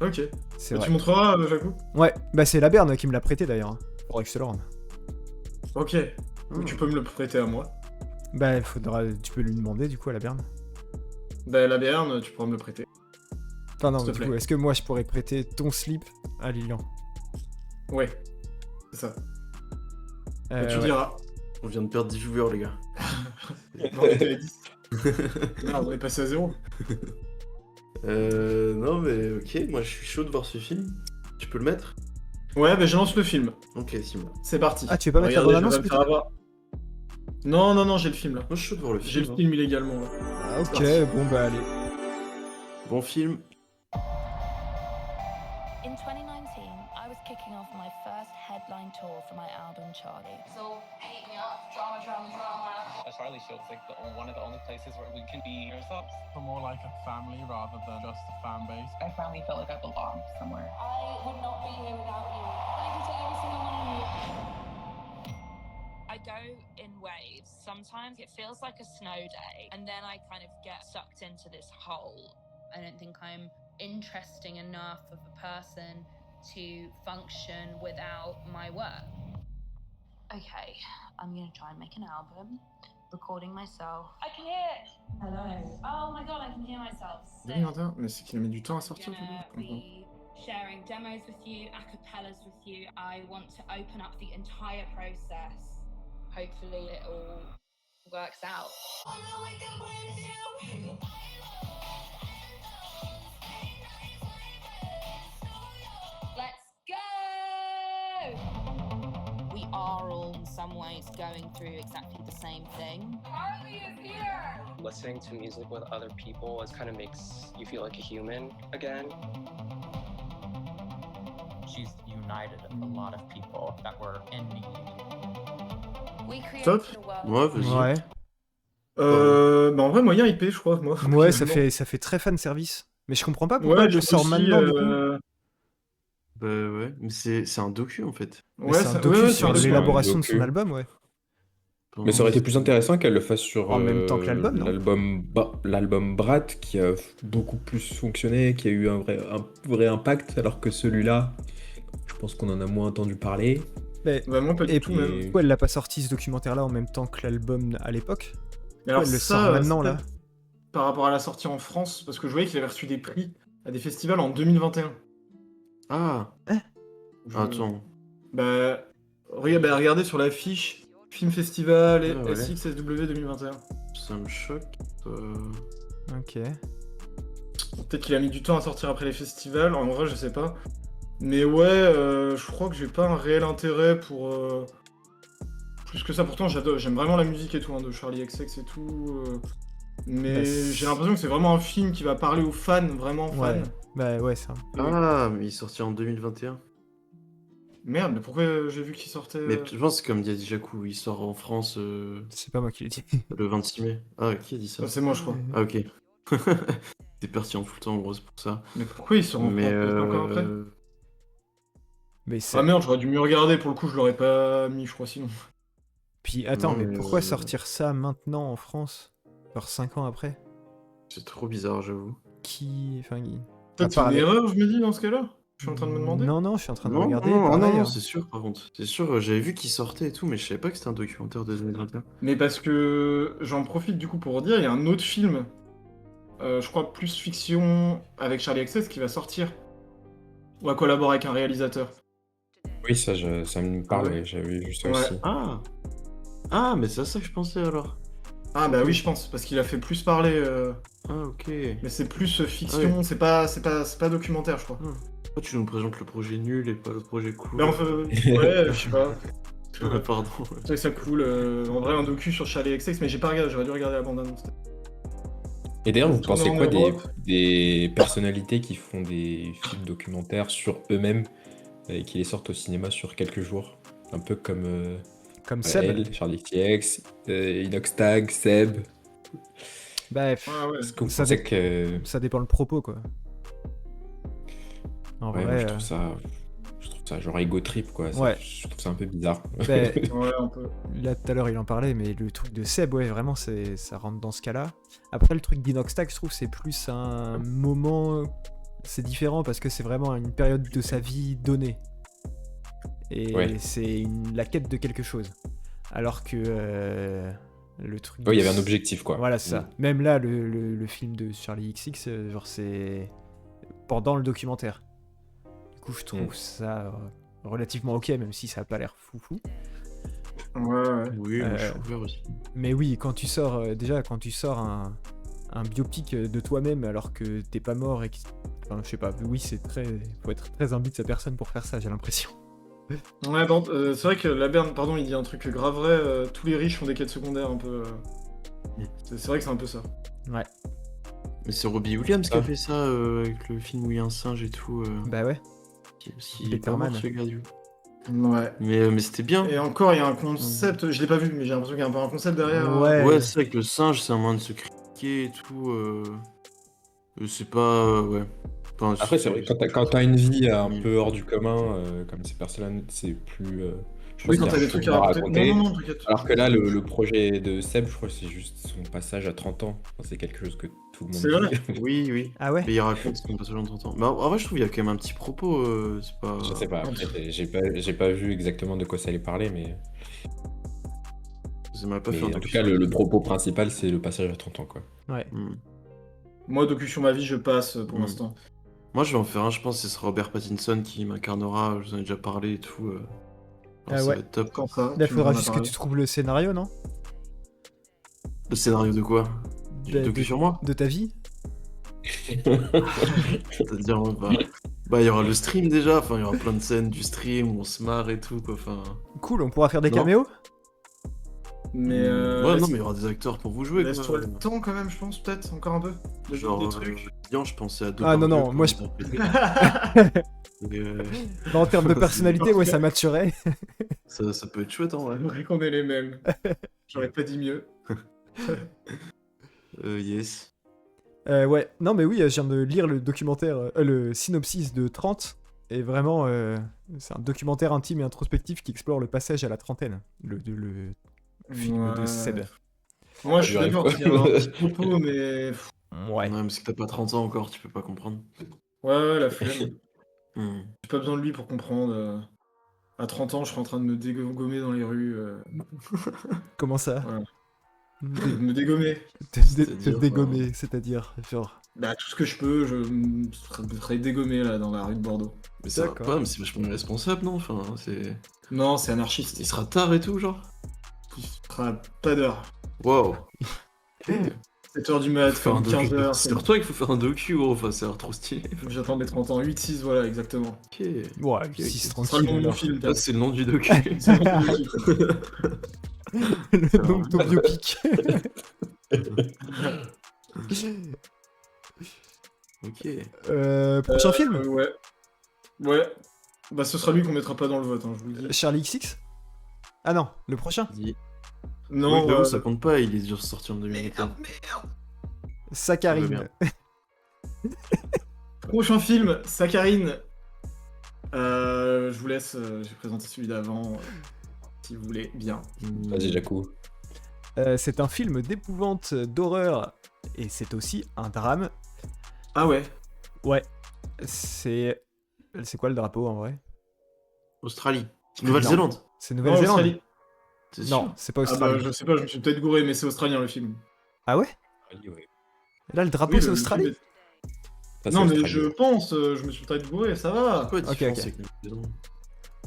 Ok, C'est tu vrai. montreras, Jacou. Ouais, bah c'est la Berne qui me l'a prêté d'ailleurs. Hein. Faudrait que je te le rende. Ok, ou tu peux me le prêter à moi. Bah, tu peux lui demander du coup à la Berne. Bah, la Béarn, tu pourras me le prêter. Enfin, non, S'il mais te du coup, plaît. est-ce que moi je pourrais prêter ton slip à Lilian? Ouais, c'est ça. Bah, tu Ouais. diras. On vient de perdre 10 viewers, les gars. Non, on était à 10. Merde, on est passé à 0. Non, mais ok, moi je suis chaud de voir ce film. Tu peux le mettre? Ouais, bah, je lance le film. Ok, Simon. C'est parti. Ah, tu veux pas mettre la Regardez, je bande-annonce, vais me faire avoir. Non, j'ai le film là. Moi je suis chaud de voir le J'ai film. le film illégalement là. Ah, ok, parti. bon bah allez. Bon film. In 2019, I was kicking off my first headline tour for my album Charlie. So hate me up, drama. A Charlie show is like one of the only places where we can be ourselves. For more like a family rather than just a fan base. I finally felt like I belonged somewhere. I would not be here without you. Thank you to every single one of you. I go in waves. Sometimes it feels like a snow day, and then I kind of get sucked into this hole. I don't think I'm interesting enough of a person to function without my work. Okay, I'm gonna try and make an album, recording myself. I can hear it. Hello. Oh my god, I can hear myself. 2021, mais c'est qu'il a mis du temps à sortir, tu Gonna vois. be sharing demos with you, acapellas with you. I want to open up the entire process. Hopefully it all works out. Let's go! We are all in some ways going through exactly the same thing. Harley is here! Listening to music with other people is kind of makes you feel like a human again. She's united a lot of people that were in need. We created Top. a world. Ouais, vas-y. Ouais. Bah en vrai, moyen IP, je crois, moi. Ouais, ça Finalement. fait très fan service. Mais je comprends pas pourquoi Ouais, elle le je trouve sort aussi, maintenant du coup. Bah ouais, mais c'est un docu en fait. Mais Ouais, c'est un ça- docu ouais, sur c'est un docu. l'élaboration de docu. son album, ouais. Mais ça aurait été plus intéressant qu'elle le fasse sur En même temps que l'album, non l'album Brat, qui a beaucoup plus fonctionné, qui a eu un vrai impact, alors que celui-là, je pense qu'on en a moins entendu parler. Mais Bah, moi, pas Et du tout, même. pourquoi elle l'a pas sorti ce documentaire-là en même temps que l'album à l'époque? Mais alors, elle le ça, sort maintenant, c'est là. par rapport à la sortie en France, parce que je voyais qu'il avait reçu des prix à des festivals en 2021. Ah, Je- attends. Bah, regardez sur l'affiche, Film Festival et Ah ouais. SXSW 2021. Ça me choque. Ok. Peut-être qu'il a mis du temps à sortir après les festivals, en vrai, je sais pas. Mais ouais, je crois que j'ai pas un réel intérêt pour. Plus que ça, pourtant, j'aime vraiment la musique et tout, hein, de Charlie XX et tout. Mais Bah, j'ai l'impression que c'est vraiment un film qui va parler aux fans, vraiment fans. Ouais. Bah ouais, ça. Ah, mais il est sorti en 2021. Merde, mais pourquoi j'ai vu qu'il sortait. Mais je pense que comme dit Jaku, il sort en France C'est pas moi qui l'ai dit. le 26 mai. Ah, qui a dit ça? Ah, c'est moi, je crois. Ah, ok. T'es parti en tout le temps, en gros, c'est pour ça. Mais pourquoi il sort en Mais France encore après Mais c'est. Ah merde, j'aurais dû mieux regarder, pour le coup, je l'aurais pas mis, je crois, sinon. Puis attends, Non, mais mais, pourquoi sortir ça maintenant en France? Genre 5 ans après? c'est trop bizarre, j'avoue. Qui. Enfin, Peut-être c'est part une avec- erreur, je me dis, dans ce cas-là. Je suis en train de me demander. Non, je suis en train de Non, regarder. non, pareil, non, hein. c'est sûr, par contre. C'est sûr, j'avais vu qu'il sortait et tout, mais je savais pas que c'était un documentaire de 2021. Mais parce que j'en profite du coup pour dire, il y a un autre film, je crois plus fiction, avec Charlie XS qui va sortir. Ou à collaborer avec un réalisateur. Oui, ça me parle, Ouais. ouais, j'avais vu ça Ouais. aussi. Ah! Ah, mais c'est à ça que je pensais alors. Ah bah oui, je pense, parce qu'il a fait plus parler. Ah, ok. Mais c'est plus fiction, c'est pas documentaire, je crois. Pourquoi tu nous présentes le projet nul et pas le projet cool? Mais enfin, ouais, je sais pas. Ah, pardon. Je trouvais ça cool. En vrai, un docu sur Charlie XX, mais j'ai pas regardé, j'aurais dû regarder la bande-annonce. Et d'ailleurs, vous Tourné pensez en quoi Europe. des personnalités qui font des films documentaires sur eux-mêmes et qui les sortent au cinéma sur quelques jours? Un peu comme Comme Seb. elle, Charlie XCX, Inoxtag, Seb. Bah, Ah ouais. Est-ce que vous Ça pensez dé- que... ça dépend le propos, quoi. En Ouais, moi, vrai. je trouve ça genre ego trip, quoi. Ouais. Je trouve ça un peu bizarre. bah, Ouais, un peu. là, tout à l'heure, il en parlait, mais le truc de Seb, ouais, vraiment, ça rentre dans ce cas-là. Après, le truc d'Inoxtag, je trouve, c'est plus un moment. C'est différent parce que c'est vraiment une période de sa vie donnée. Et Ouais. c'est la quête de quelque chose. Alors que Le truc. Ouais, il y avait un objectif, quoi. Voilà, c'est ça. Même là, le film de Charlie XX, genre, c'est pendant le documentaire. Du coup, je trouve ça relativement ok, même si ça a pas l'air foufou. Ouais. Oui, moi, je suis ouvert aussi. Mais oui, quand tu sors un biopic de toi-même alors que t'es pas mort et que... Enfin, je sais pas, oui, faut être très imbu de sa personne pour faire ça, j'ai l'impression. Ouais, c'est vrai que Laberne, pardon, il dit un truc grave vrai, tous les riches font des quêtes secondaires un peu. C'est vrai que c'est un peu ça. Ouais. Mais c'est Robbie Williams qui a fait ça avec le film où il y a un singe et tout. Bah ouais. Il est pas mort, ce gars, du coup. Ouais. Mais c'était bien. Et encore, il y a un concept, je l'ai pas vu, mais j'ai l'impression qu'il y a un peu un concept derrière. Ouais, c'est vrai que le singe, c'est un moyen de se criquer et tout. C'est pas. Ouais. Enfin, Après, c'est vrai, quand t'as une vie un peu hors du commun, comme ces personnes-là, c'est plus. Je Oui, pense quand qu'il y a t'as des un trucs peu à moins raconter. Non, t'inquiète. Alors que là, le projet de Seb, je crois que c'est juste son passage à 30 ans. Enfin, c'est quelque chose que tout le monde C'est vrai. dit. Oui. Ah ouais. Mais il raconte son passage en 30 ans. Mais en vrai, je trouve qu'il y a quand même un petit propos. C'est pas. Je sais pas, après, j'ai pas vu exactement de quoi ça allait parler, mais. Ça m'a pas Mais fait un en tout cas, le propos principal, c'est le passage à 30 ans, quoi. Ouais. Moi, docu sur ma vie, je passe pour l'instant. Moi, je vais en faire un, je pense que ce sera Robert Pattinson qui m'incarnera. Je vous en ai déjà parlé et tout. Ah ça ouais. va être top. Quand ça, Là, tu faudra m'en as juste que parlé. tu trouves le scénario, non? Le scénario de quoi? Du docu sur moi? De ta vie? C'est-à-dire, bah, il y aura le stream déjà. Enfin, il y aura plein de scènes du stream où on se marre et tout, quoi. Enfin. Cool, on pourra faire des Non. caméos? Mais Ouais, non, mais il y aura des acteurs pour vous jouer, quoi. laisse-toi le temps quand même, je pense, peut-être, encore un peu. De Genre, des trucs. bien, je pensais à deux. Ah non, non, moi je. Non, en termes de personnalité, ouais, ça matcherait. Ça peut être chouette, en vrai. C'est vrai qu'on est les mêmes. J'aurais pas dit mieux. Yes. Ouais, non, mais oui, je viens de lire le documentaire, le synopsis de 30, et vraiment, c'est un documentaire intime et introspectif qui explore le passage à la trentaine, le film de Seb. Moi, je suis J'arrive d'accord pas. qu'il y a un petit propos, mais. Ouais. Ouais, parce que t'as pas 30 ans encore, tu peux pas comprendre. Ouais, la flemme. Hmm. J'ai pas besoin de lui pour comprendre. À 30 ans, je serais en train de me dégommer dans les rues. Comment ça? Voilà. Me dégommer. Te dégommer, c'est-à-dire, genre... Bah, tout ce que je peux, je me serais dégommé là dans la rue de Bordeaux. Mais ça va D'accord. pas, mais c'est vachement irresponsable, non? Enfin, c'est. Non, c'est anarchiste. Il sera tard et tout, genre? Il sera pas d'heure. Wow. 7h du mat, Faire un docu. 15h. C'est pour toi qu'il faut faire un docu, gros. Enfin, ça a l'air trop stylé. Faut que j'attende les 30 ans. 8-6, voilà, exactement. Ok. Ouais, Ok, si ok. Ce c'est sera le tranquille, nom du alors. film. Là, c'est le nom du docu. C'est le nom du film. Le nom de ton biopic. Ok. Prochain film? Ouais. Ouais. Bah, ce sera lui qu'on mettra pas dans le vote, hein, je vous le dis. Charlie XX? Ah non, le prochain? Non, Oui, j'avoue, ça compte pas, il est déjà sorti en 2021. Saccharine. Prochain film, Saccharine. Je vous laisse, j'ai présenté celui d'avant, si vous voulez bien. Vas-y, Jacou. C'est un film d'épouvante, d'horreur, et c'est aussi un drame. Ah ouais. Ouais. C'est quoi le drapeau en vrai? Australie. Nouvelle-Zélande. C'est Nouvelle-Zélande? Australie. C'est sûr. Non, c'est pas Ah bah, Australie. je sais pas, je me suis peut-être gouré, mais c'est australien le film. Ah ouais? Là, le drapeau, Oui, c'est le Australie? film est- Non, mais je pense, je me suis peut-être gouré, ça va. Quoi, Ok, différence ok. avec Nouvelle-Zélande?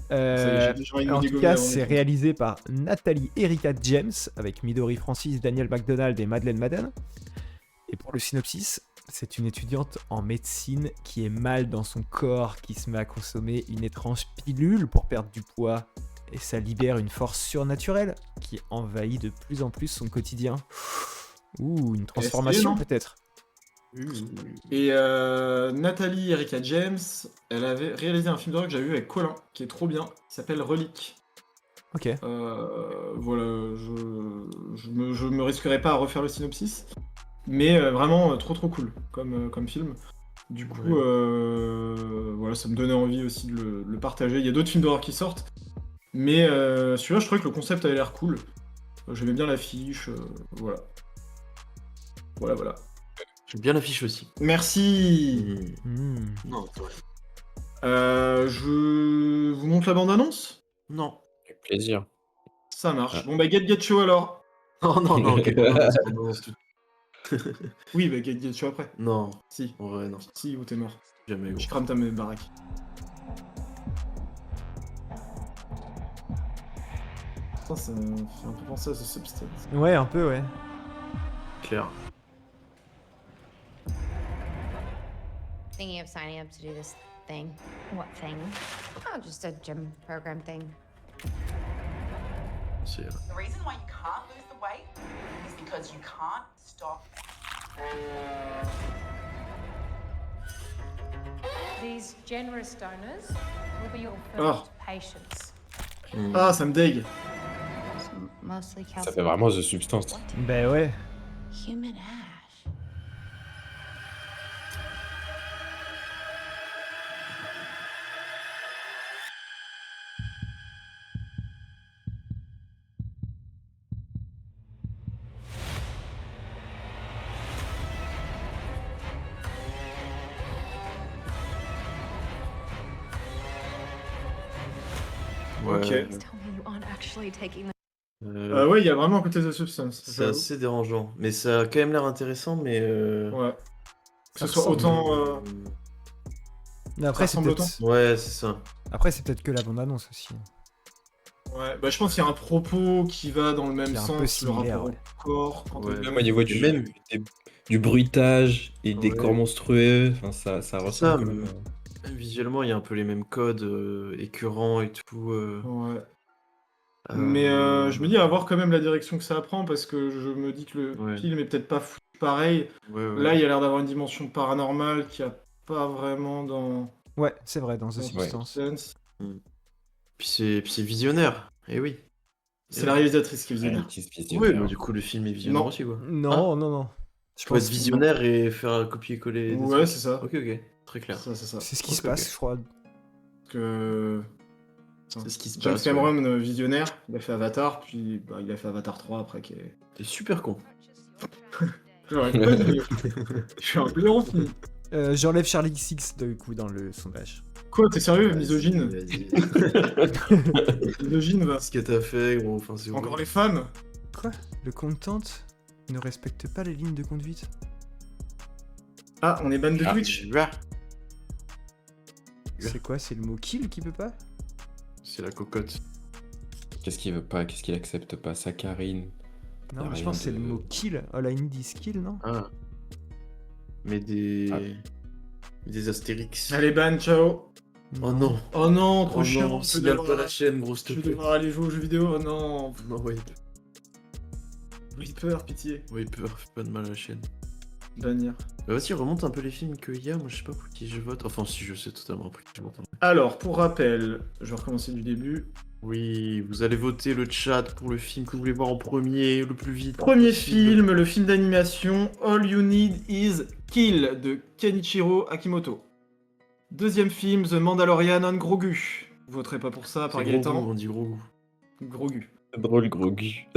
Ça y est, j'ai déjà envie de me En tout dégommer cas, avant c'est les- réalisé par Nathalie Erika James, avec Midori Francis, Daniel McDonald et Madeleine Madden. Et pour le synopsis, c'est une étudiante en médecine qui est mal dans son corps, qui se met à consommer une étrange pilule pour perdre du poids. Et ça libère une force surnaturelle qui envahit de plus en plus son quotidien. Ouh, une transformation non peut-être. Et Nathalie Erika James, elle avait réalisé un film d'horreur que j'avais vu avec Colin, qui est trop bien, qui s'appelle Relique. Ok. Voilà, je me risquerai pas à refaire le synopsis, mais vraiment trop cool comme film. Du coup, voilà, ça me donnait envie aussi de le partager. Il y a d'autres films d'horreur qui sortent, mais celui-là, je trouvais que le concept avait l'air cool. J'aimais bien l'affiche, voilà. Voilà. J'aime bien l'affiche aussi. Merci. Non, c'est vrai. Je vous montre la bande-annonce? Non. Avec plaisir. Ça marche. Ah. Bon bah Get Show alors. Non, non, non, ok, non, parce qu'on balance tout. Oui, bah tu après. Non, Si. en vrai, non. Si, ou t'es mort. Jamais, gros. Je crame ta baraque. Putain, ça me fait un peu penser à The Substance. Ouais, un peu, ouais. Clair. Thinking of signing up to do this thing. What thing? Oh, just a gym program thing. C'est... The reason why you can't lose the weight is because you can't stop. These generous donors will be your Oh. first patients. Ah, ça me dégue. Mostly Ça calcium. fait vraiment The Substance. Ben ouais. Human ash. Ouais. Ok. Tell me you aren't actually taking the Ouais, il y a vraiment un côté The Substance. C'est j'avoue. assez dérangeant. Mais ça a quand même l'air intéressant, mais... Ouais. Que ce Ça soit ressemble. autant. Mais après, Ça c'est ressemble peut-être... Ouais, c'est ça. Après, c'est peut-être que la bande-annonce aussi. Ouais, bah je pense qu'il y a un propos qui va dans le même Qui est un sens, peu le similaire, rapport ouais. au corps. Quand Ouais. on- Même au niveau du, Même- du bruitage et des Ouais. corps monstrueux, enfin, ça C'est ressemble ça, quand même. Même visuellement, il y a un peu les mêmes codes écœurants et tout. Ouais. Mais je me dis à voir quand même la direction que ça prend parce que je me dis que le Ouais. film est peut-être pas fou pareil. Ouais, ouais. Là, il y a l'air d'avoir une dimension paranormale qu'il n'y a pas vraiment dans Ouais, c'est vrai, dans The dans Substance. Substance. Puis c'est visionnaire. Eh oui. C'est la réalisatrice qui est visionnaire. Oui, mais du coup, le film est visionnaire Non. aussi, quoi. Non, non, non. Je Tu peux être pense que- visionnaire et faire un copier-coller. des Ouais, trucs. c'est ça. Ok, ok. Très clair. C'est ça. C'est ce qui Ok, se passe, ok. je crois. Que... C'est ce qui se James passe. Cameron, visionnaire, il a fait Avatar, puis bah, il a fait Avatar 3 après qui est... T'es super con. J'aurais pas dit. Je suis un blaireau fini. J'enlève Charlie X du coup dans le sondage. Quoi, t'es sérieux, misogyne? Vas-y. Misogyne, va. Ce que t'as fait, gros. Enfin, c'est Encore les femmes? Quoi? Le content ne respecte pas les lignes de conduite? Ah, on est ban de Ah. Twitch? C'est quoi? C'est le mot kill qui peut pas? C'est la cocotte. Qu'est-ce qu'il veut pas? Qu'est-ce qu'il accepte pas? Saccharine. Non, Y a mais je rien pense que c'est de- le mot kill. All I need is kill, non? Ah. Mais des. Ah. Des Astérix. Allez, ban, ciao. Oh non. Oh non, trop Oh chiant. non, je signale vais pas la chaîne, gros, s'il Je te vais plaît. devoir aller jouer aux jeux vidéo, oh non. Non, ouais. Reaper, pitié. Ouais, peur, fais pas de mal à la chaîne. Bannir. Bah, vas-y, remonte un peu les films qu'il y a. Moi, je sais pas pour qui je vote. Enfin, si, je sais totalement pour qui je vote. Alors, pour rappel, je vais recommencer du début. Oui, vous allez voter le chat pour le film que vous voulez voir en premier, le plus vite. Premier possible. film, le film d'animation All You Need Is Kill de Kenichiro Akimoto. Deuxième film, The Mandalorian on Grogu. Vous voterez pas pour ça, par C'est gros goût, Gaëtan. on dit gros goût. Grogu. Drôle gros gu.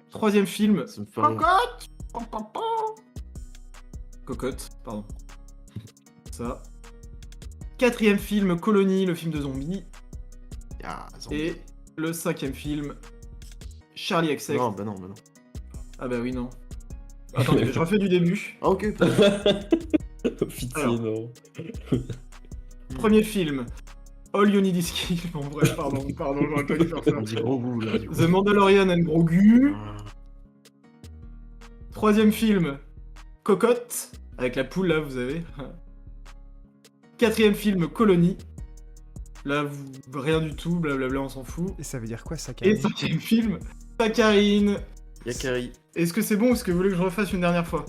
Troisième film, Ça me fait rire. Cocotte, pardon. Ça. Quatrième film, Colony, le film de zombies. Ah, zombie. Et le cinquième film, Charlie XX. Non, bah non, bah non. Ah bah oui, non. Attendez, je refais du début. Ah, ok. Pitié, Alors. non. Premier film, All You Need Is Kill. Bon bref, pardon, j'aurais pas dû faire ça. On dit gros goût, là, on dit gros The Mandalorian and Grogu. goût. Ah. Troisième film, Cocotte, avec la poule là, vous avez. Quatrième film, Colony. Là, rien du tout, blablabla, on s'en fout. Et ça veut dire quoi, ça, Et Karine? cinquième film, Saccharine. Yakari. Est-ce que c'est bon ou est-ce que vous voulez que je refasse une dernière fois?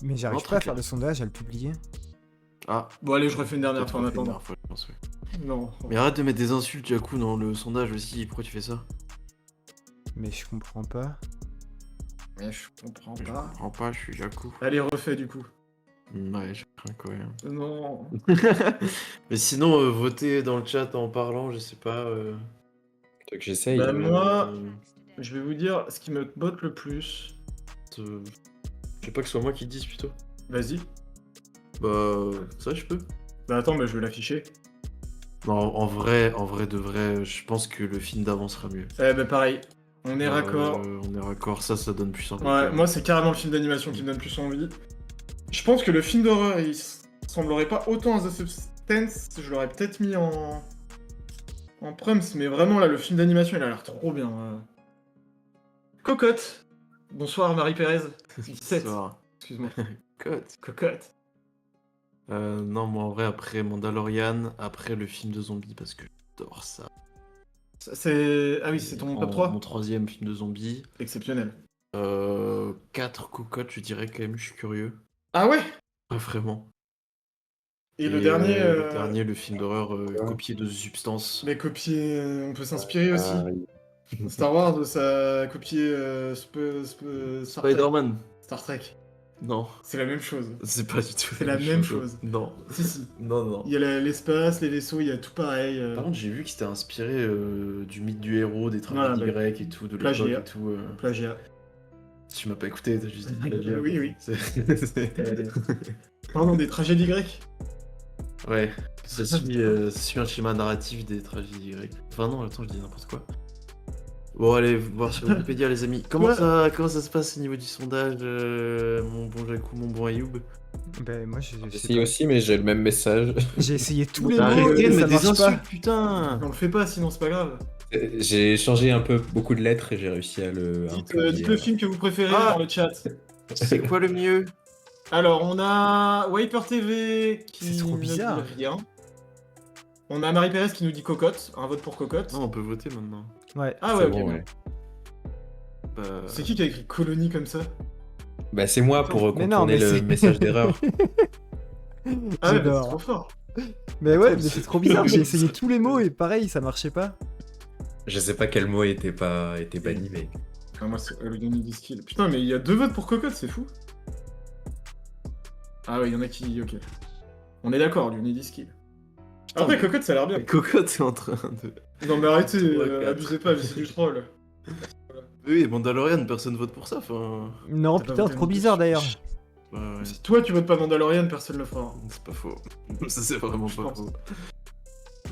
Mais j'arrive Non, pas très à faire clair. le sondage, à le publier. Ah, Bon allez, je refais une dernière fois en une attendant. dernière fois, je pense, ouais. Non. Mais arrête de mettre des insultes, Jaku, dans le sondage aussi. Pourquoi tu fais ça? Mais je comprends pas. Mais je comprends Je pas. comprends pas, je suis Jaku. Allez, refais du coup. Ouais, je crains quand même. Non. Mais sinon, votez dans le chat en parlant, je sais pas. Tu veux que j'essaye? Bah, moi, euh, je vais vous dire ce qui me botte le plus. Je sais pas que ce soit moi qui le dise plutôt. Vas-y. Bah, ça, je peux. Bah attends, bah, je vais l'afficher. Non, en vrai de vrai, je pense que le film d'avant sera mieux. Eh bah pareil. On est raccord. On est raccord, ça donne plus envie. Ouais, moi c'est carrément le film d'animation qui me donne plus envie. Je pense que le film d'horreur, il semblerait pas autant à The Substance, je l'aurais peut-être mis en prums, mais vraiment là, le film d'animation, il a l'air trop bien. Cocotte. Bonsoir Marie Pérez. 17. Bonsoir. Excuse-moi. Cocotte. Non, moi en vrai, après Mandalorian, après le film de zombies, parce que j'adore ça. Ah oui, c'est ton top 3 Mon 3e film de zombies. Exceptionnel. 4 cocottes, je dirais quand même, je suis curieux. Ah ouais? Ouais, vraiment. Et le dernier... Le dernier, le film d'horreur copié de Substance. Mais copier, on peut s'inspirer aussi. Oui. Star Wars, ça a copié Star Trek. Spider-Man. Star Trek. Non. C'est la même chose. C'est pas du tout C'est la même chose. Non. Si. Non. Il y a l'espace, les vaisseaux, il y a tout pareil. Par contre, j'ai vu que c'était inspiré du mythe du héros, des tragédies grecques et tout, de l'époque Plagiat. et tout. Plagiat. Tu m'as pas écouté, t'as juste dit plagiat. Oui. C'est- Pardon, des tragédies grecques? Ouais, ça suit un schéma narratif des tragédies grecques. Enfin non, attends, je dis n'importe quoi. Bon, allez voir sur Wikipédia, les amis. Comment ça se passe au niveau du sondage, mon bon Jacou, mon bon Ayoub? Ben moi j'ai J'essaye aussi, mais j'ai le même message. J'ai essayé tous les Bah, mots arrêtez et de ça mettre des marche pas. insultes, putain! On le fait pas, sinon c'est pas grave. J'ai changé un peu beaucoup de lettres et j'ai réussi à le. Dites le film que vous préférez dans le chat. C'est quoi le mieux? Alors, on a Wiper TV qui C'est trop ne bizarre. dit rien. On a Marie Pérez qui nous dit Cocotte, un vote pour Cocotte. Non, on peut voter maintenant. Ouais. Ah ouais, ok. bon, bon. ouais. Bah... C'est qui a écrit Colonie comme ça? Bah, c'est moi pour Mais non, contourner mais le c'est- message d'erreur. Ah ouais, bah, J'adore. c'est trop fort. Mais ouais, mais c'est trop bizarre, j'ai essayé tous les mots et pareil, ça marchait pas. Je sais pas quel mot était banni, mais. Ah, moi, c'est Halloween Diskill. Putain, mais il y a 2 votes pour Cocotte, c'est fou. Ah ouais, il y en a qui... Ok. On est d'accord, Unity Skill. Après, mais- Cocotte, ça a l'air bien. Cocotte est en train de... Non mais arrêtez, Ouais, quatre. abusez pas, c'est du troll. Oui, Mandalorian, personne vote pour ça, enfin... Non, T'as pas putain, voté trop non plus. bizarre d'ailleurs. Ouais, ouais, Si toi tu votes pas Mandalorian, personne le fera. c'est pas faux. Ça, c'est vraiment Je pas pense. faux.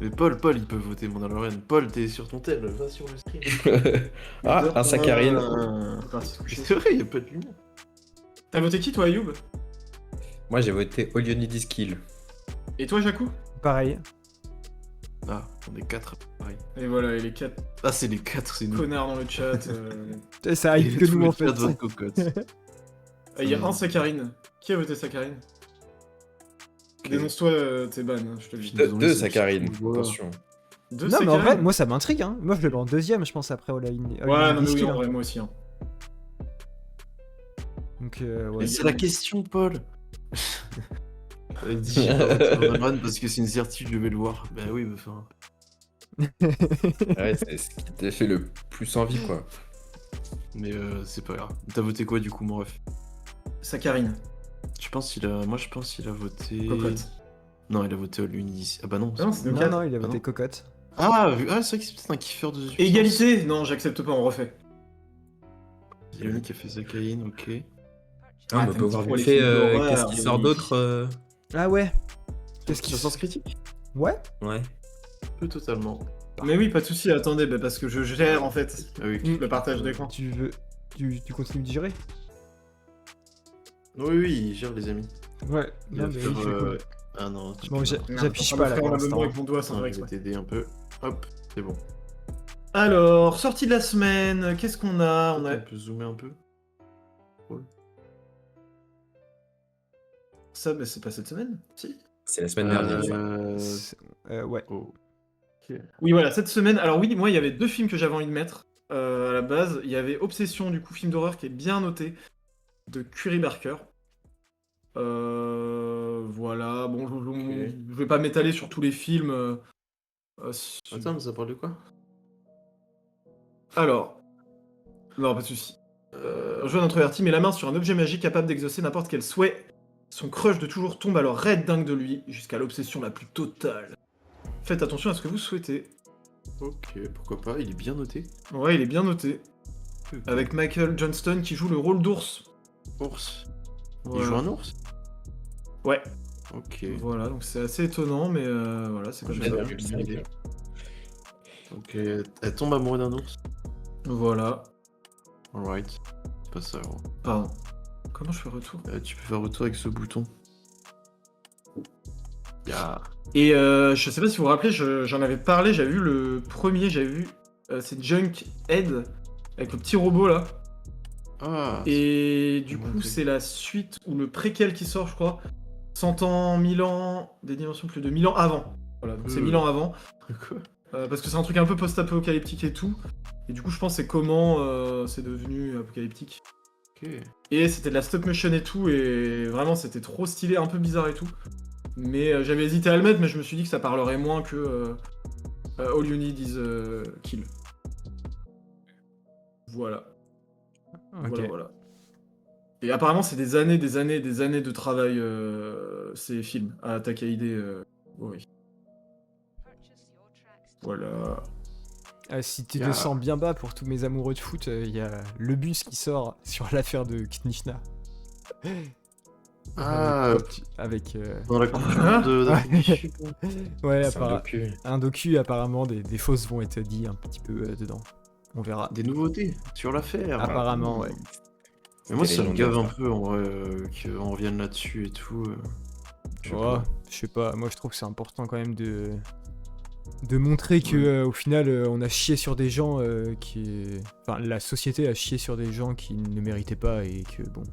Mais Paul, il peut voter Mandalorian. Paul, t'es sur ton tel, va sur le stream. Ah, un saccharine. On est parti se coucher. C'est vrai, y'a pas de lumière. T'as voté qui toi, Ayoub? Moi, j'ai voté All You Need Is Kill. Et toi, Jacou? Pareil. Ah, on est 4, pareil. Et voilà, et les 4 Ah, c'est les 4, c'est nous. connards dans le chat. Ça arrive que nous en fait. de cocotte. Il y a un Saccharine. Qui a voté Saccharine? Dénonce-toi tes ban, je te le dis. Deux saccharines, attention. Deux Non, mais en vrai, Saccharine? moi ça m'intrigue, hein. Moi je le mets en deuxième, je pense, après All In. Ouais, non mais oui, en vrai, moi aussi. Hein. Donc, ouais. Mais c'est la question, Paul. Il dit Mandalorian parce que c'est une certitude, je vais le voir. Bah oui, mais enfin. Ouais, c'est ce qui t'a fait le plus envie, quoi. Mais c'est pas grave. T'as voté quoi du coup, mon ref? Saccharine. Moi je pense qu'il a voté. Cocotte. Non, il a voté All Unis. Ah bah non. Non, c'est Non, quatre. non, il a Ah voté non. Cocotte. Ah, c'est vrai que c'est peut-être un kiffeur de substance. Égalité? Non, j'accepte pas, on refait. Yannick qui a fait Zakaïne, ok. Ah, on t'es peut un voir petit peu vite les fait films d'horreur, qu'est-ce qui sort oui. d'autre. Ah ouais. Qu'est-ce qui Ça sens critique? Ouais. Ouais. Peu totalement. Mais oui, pas de soucis, attendez, bah, parce que je gère en fait Ah oui, le partage d'écran. Tu veux. Tu continues de gérer? oui, il gère les amis. Ouais. Il Non, va mais faire, oui, c'est cool. Ah non, tu Bon, peux j'ai- pas. Merde, j'affiche je suis en pas train là de faire pour un abonnement l'instant. avec mon doigt sans Ah, faire je vais exprès. t'aider un peu. Hop, c'est bon. Alors, sortie de la semaine, qu'est-ce qu'on a? On a... On peut zoomer un peu. Ça, bah, c'est pas cette semaine? Si. C'est la semaine dernière. ça. Ouais. Oh. Ok. Oui, voilà, cette semaine. Alors oui, moi, il y avait 2 films que j'avais envie de mettre à la base. Il y avait Obsession, du coup, film d'horreur qui est bien noté, de Curry Barker. Voilà, bon, je vais pas m'étaler sur tous les films. Attends, mais ça parle de quoi? Alors, non, pas de soucis. Jeune introverti met la main sur un objet magique capable d'exaucer n'importe quel souhait. Son crush de toujours tombe alors raide dingue de lui, jusqu'à l'obsession la plus totale. Faites attention à ce que vous souhaitez. Ok, pourquoi pas, il est bien noté. Ouais, il est bien noté. Avec Michael Johnston qui joue le rôle d'ours. Ours. Voilà. Il joue un ours? Ouais. Ok. Voilà, donc c'est assez étonnant, mais voilà, c'est comme J'ai ça. pas vu le idée. Ok, elle tombe amoureuse d'un ours. Voilà. Alright. C'est pas ça, gros. Pardon. Comment je fais retour? Tu peux faire retour avec ce bouton. Ya. Et je sais pas si vous vous rappelez, j'en avais parlé, j'avais vu le premier, c'est Junkhead, avec le petit robot là. Ah. Et du coup, montré. c'est la suite, ou le préquel qui sort, je crois. 100 ans, 1000 ans, des dimensions plus de 1000 ans avant. Voilà, donc c'est 1000 ans avant. Quoi? Parce que c'est un truc un peu post-apocalyptique et tout. Et du coup, je pense que c'est comment c'est devenu apocalyptique. Ok. Et c'était de la stop motion et tout, et vraiment c'était trop stylé, un peu bizarre et tout. Mais j'avais hésité à le mettre, mais je me suis dit que ça parlerait moins que All You Need Is Kill. Voilà. Ok. Voilà. Et apparemment c'est des années de travail ces films à Takahide. Oui. Voilà. Si tu Ya. te sens bien bas pour tous mes amoureux de foot, il y a le bus qui sort sur l'affaire de Knishna. Ah, Avec dans la coupe du Ah. monde d'Afrique du Sud. ouais, C'est un docu. un docu, apparemment, des fausses vont être dit un petit peu dedans. On verra. Des nouveautés sur l'affaire. Apparemment, ouais. Mais moi, C'était ça me légendaire, gave un ça. peu en vrai qu'on revienne là-dessus et tout. Je sais Ouais, pas. je sais pas, moi je trouve que c'est important quand même de montrer que au final on a chié sur des gens enfin la société a chié sur des gens qui ne méritaient pas et que bon,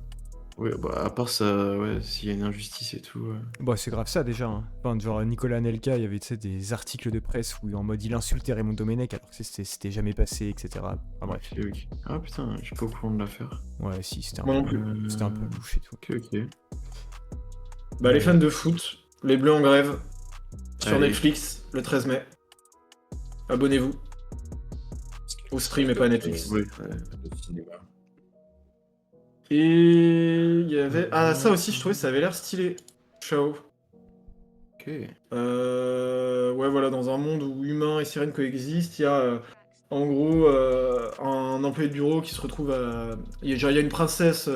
Ouais, bah à part ça, ouais, s'il y a une injustice et tout. bah c'est grave ça déjà, hein. Enfin, genre Nicolas Anelka, il y avait tu sais, des articles de presse où en mode il insultait Raymond Domenech alors que c'était jamais passé, etc. Enfin, bref, Ok. Ah putain, je suis pas au courant de l'affaire. ouais, si c'était Moi non un, plus. peu- c'était un peu louche et tout. Ok. Bah les fans de foot, les Bleus en grève, sur Allez. Netflix, le 13 mai. Abonnez-vous. Au stream et pas à Netflix. Ouais. Le cinéma. Et il y avait... Ah ça aussi je trouvais ça avait l'air stylé. Ciao. Ok. Ouais voilà, dans un monde où humains et sirènes coexistent, il y a en gros un employé de bureau qui se retrouve à... Il y a une princesse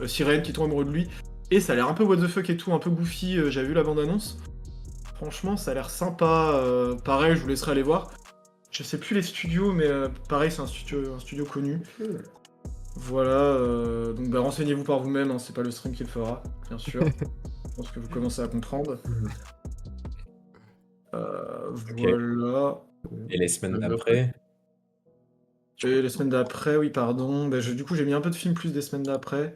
sirène qui tombe amoureux de lui. Et ça a l'air un peu what the fuck et tout, un peu goofy, j'avais vu la bande-annonce. Franchement ça a l'air sympa, pareil je vous laisserai aller voir. Je sais plus les studios mais pareil c'est un studio connu. Voilà, donc bah, renseignez-vous par vous-même, hein, c'est pas le stream qui le fera, bien sûr. Je pense que vous commencez à comprendre. Voilà. Et les semaines Bah, d'après, Et les semaines d'après, oui, pardon. Bah, du coup, j'ai mis un peu de films plus des semaines d'après.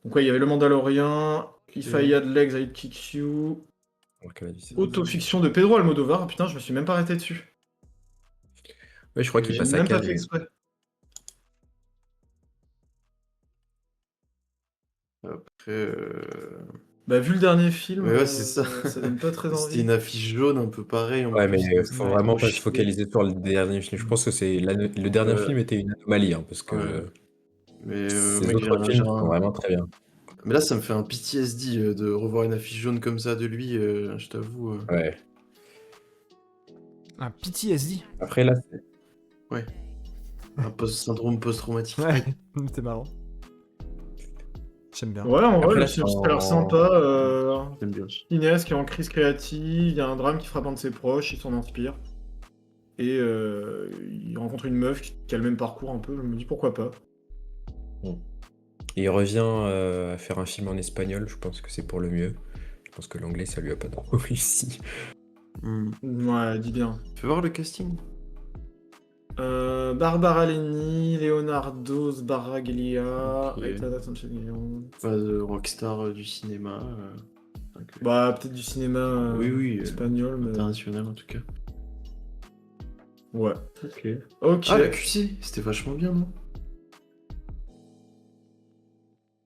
Donc, ouais, il y avait Le Mandalorian, If I Had Legs, I'd Kick You, alors qu'elle a dit ça. Autofiction de Pedro Almodovar. Putain, je me suis même pas arrêté dessus. Ouais, je crois qu'il J'ai passe à même pas Cannes. fait exprès. Après. Bah, vu le dernier film, Ouais, c'est ça. ça donne pas très C'était envie. une affiche jaune un peu pareil. En Ouais, plus, mais ça faut m'a vraiment trop pas se chier. focaliser sur le dernier film. Je pense que le dernier Ouais. film était une anomalie, hein, parce que Ouais. Mais ces mec, j'ai autres un- films j'ai un- sont vraiment très bien. Mais là, ça me fait un PTSD de revoir une affiche jaune comme ça de lui, je t'avoue. Ouais. Un PTSD. Après, là, c'est- Un syndrome post-traumatique. Ouais, c'est marrant. J'aime bien. Ouais, en Après, vrai, là, le film, ça a l'air c'est sympa. J'aime bien. Cinéaste qui est en crise créative, il y a un drame qui frappe un de ses proches, il s'en inspire. Et il rencontre une meuf qui a le même parcours un peu, je me dis pourquoi pas. Et il revient à faire un film en espagnol, je pense que c'est pour le mieux. Je pense que l'anglais, ça lui a pas trop réussi. Ouais, dis bien. Fais voir le casting. Barbara Leni, Leonardo Sbaraglia, Ok. Aïtada Sanchez-Guillon. Pas de rockstar du cinéma. Bah, peut-être du cinéma Oui, espagnol, mais... international en tout cas. Ouais. Ok. Ok. Ah, la QC, c'était vachement bien, non?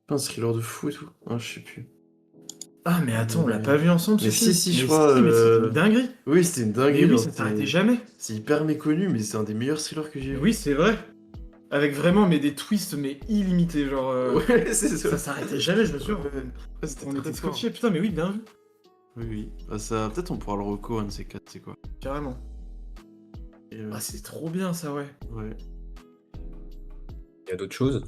Pas un thriller de fou et tout. Ah, je sais plus. Ah, mais attends, on l'a pas vu ensemble, ce Mais film. si, je Mais crois. si, mais c'était une dinguerie. Oui, c'était une dinguerie. Mais oui, genre, ça s'arrêtait jamais. C'est hyper méconnu, mais c'est un des meilleurs thrillers que j'ai vu. Oui, c'est vrai. Avec vraiment mais des twists mais illimités, genre... Ouais, c'est ça. Ça s'arrêtait jamais, je me souviens. Ouais, c'était On très était fort. scotchés, putain, mais oui, bien vu. Oui. Bah, ça, peut-être on pourra le reco, un de ces quatre, c'est quoi. Carrément. Et, Ah, c'est trop bien, ça, ouais. ouais. Il y a d'autres choses.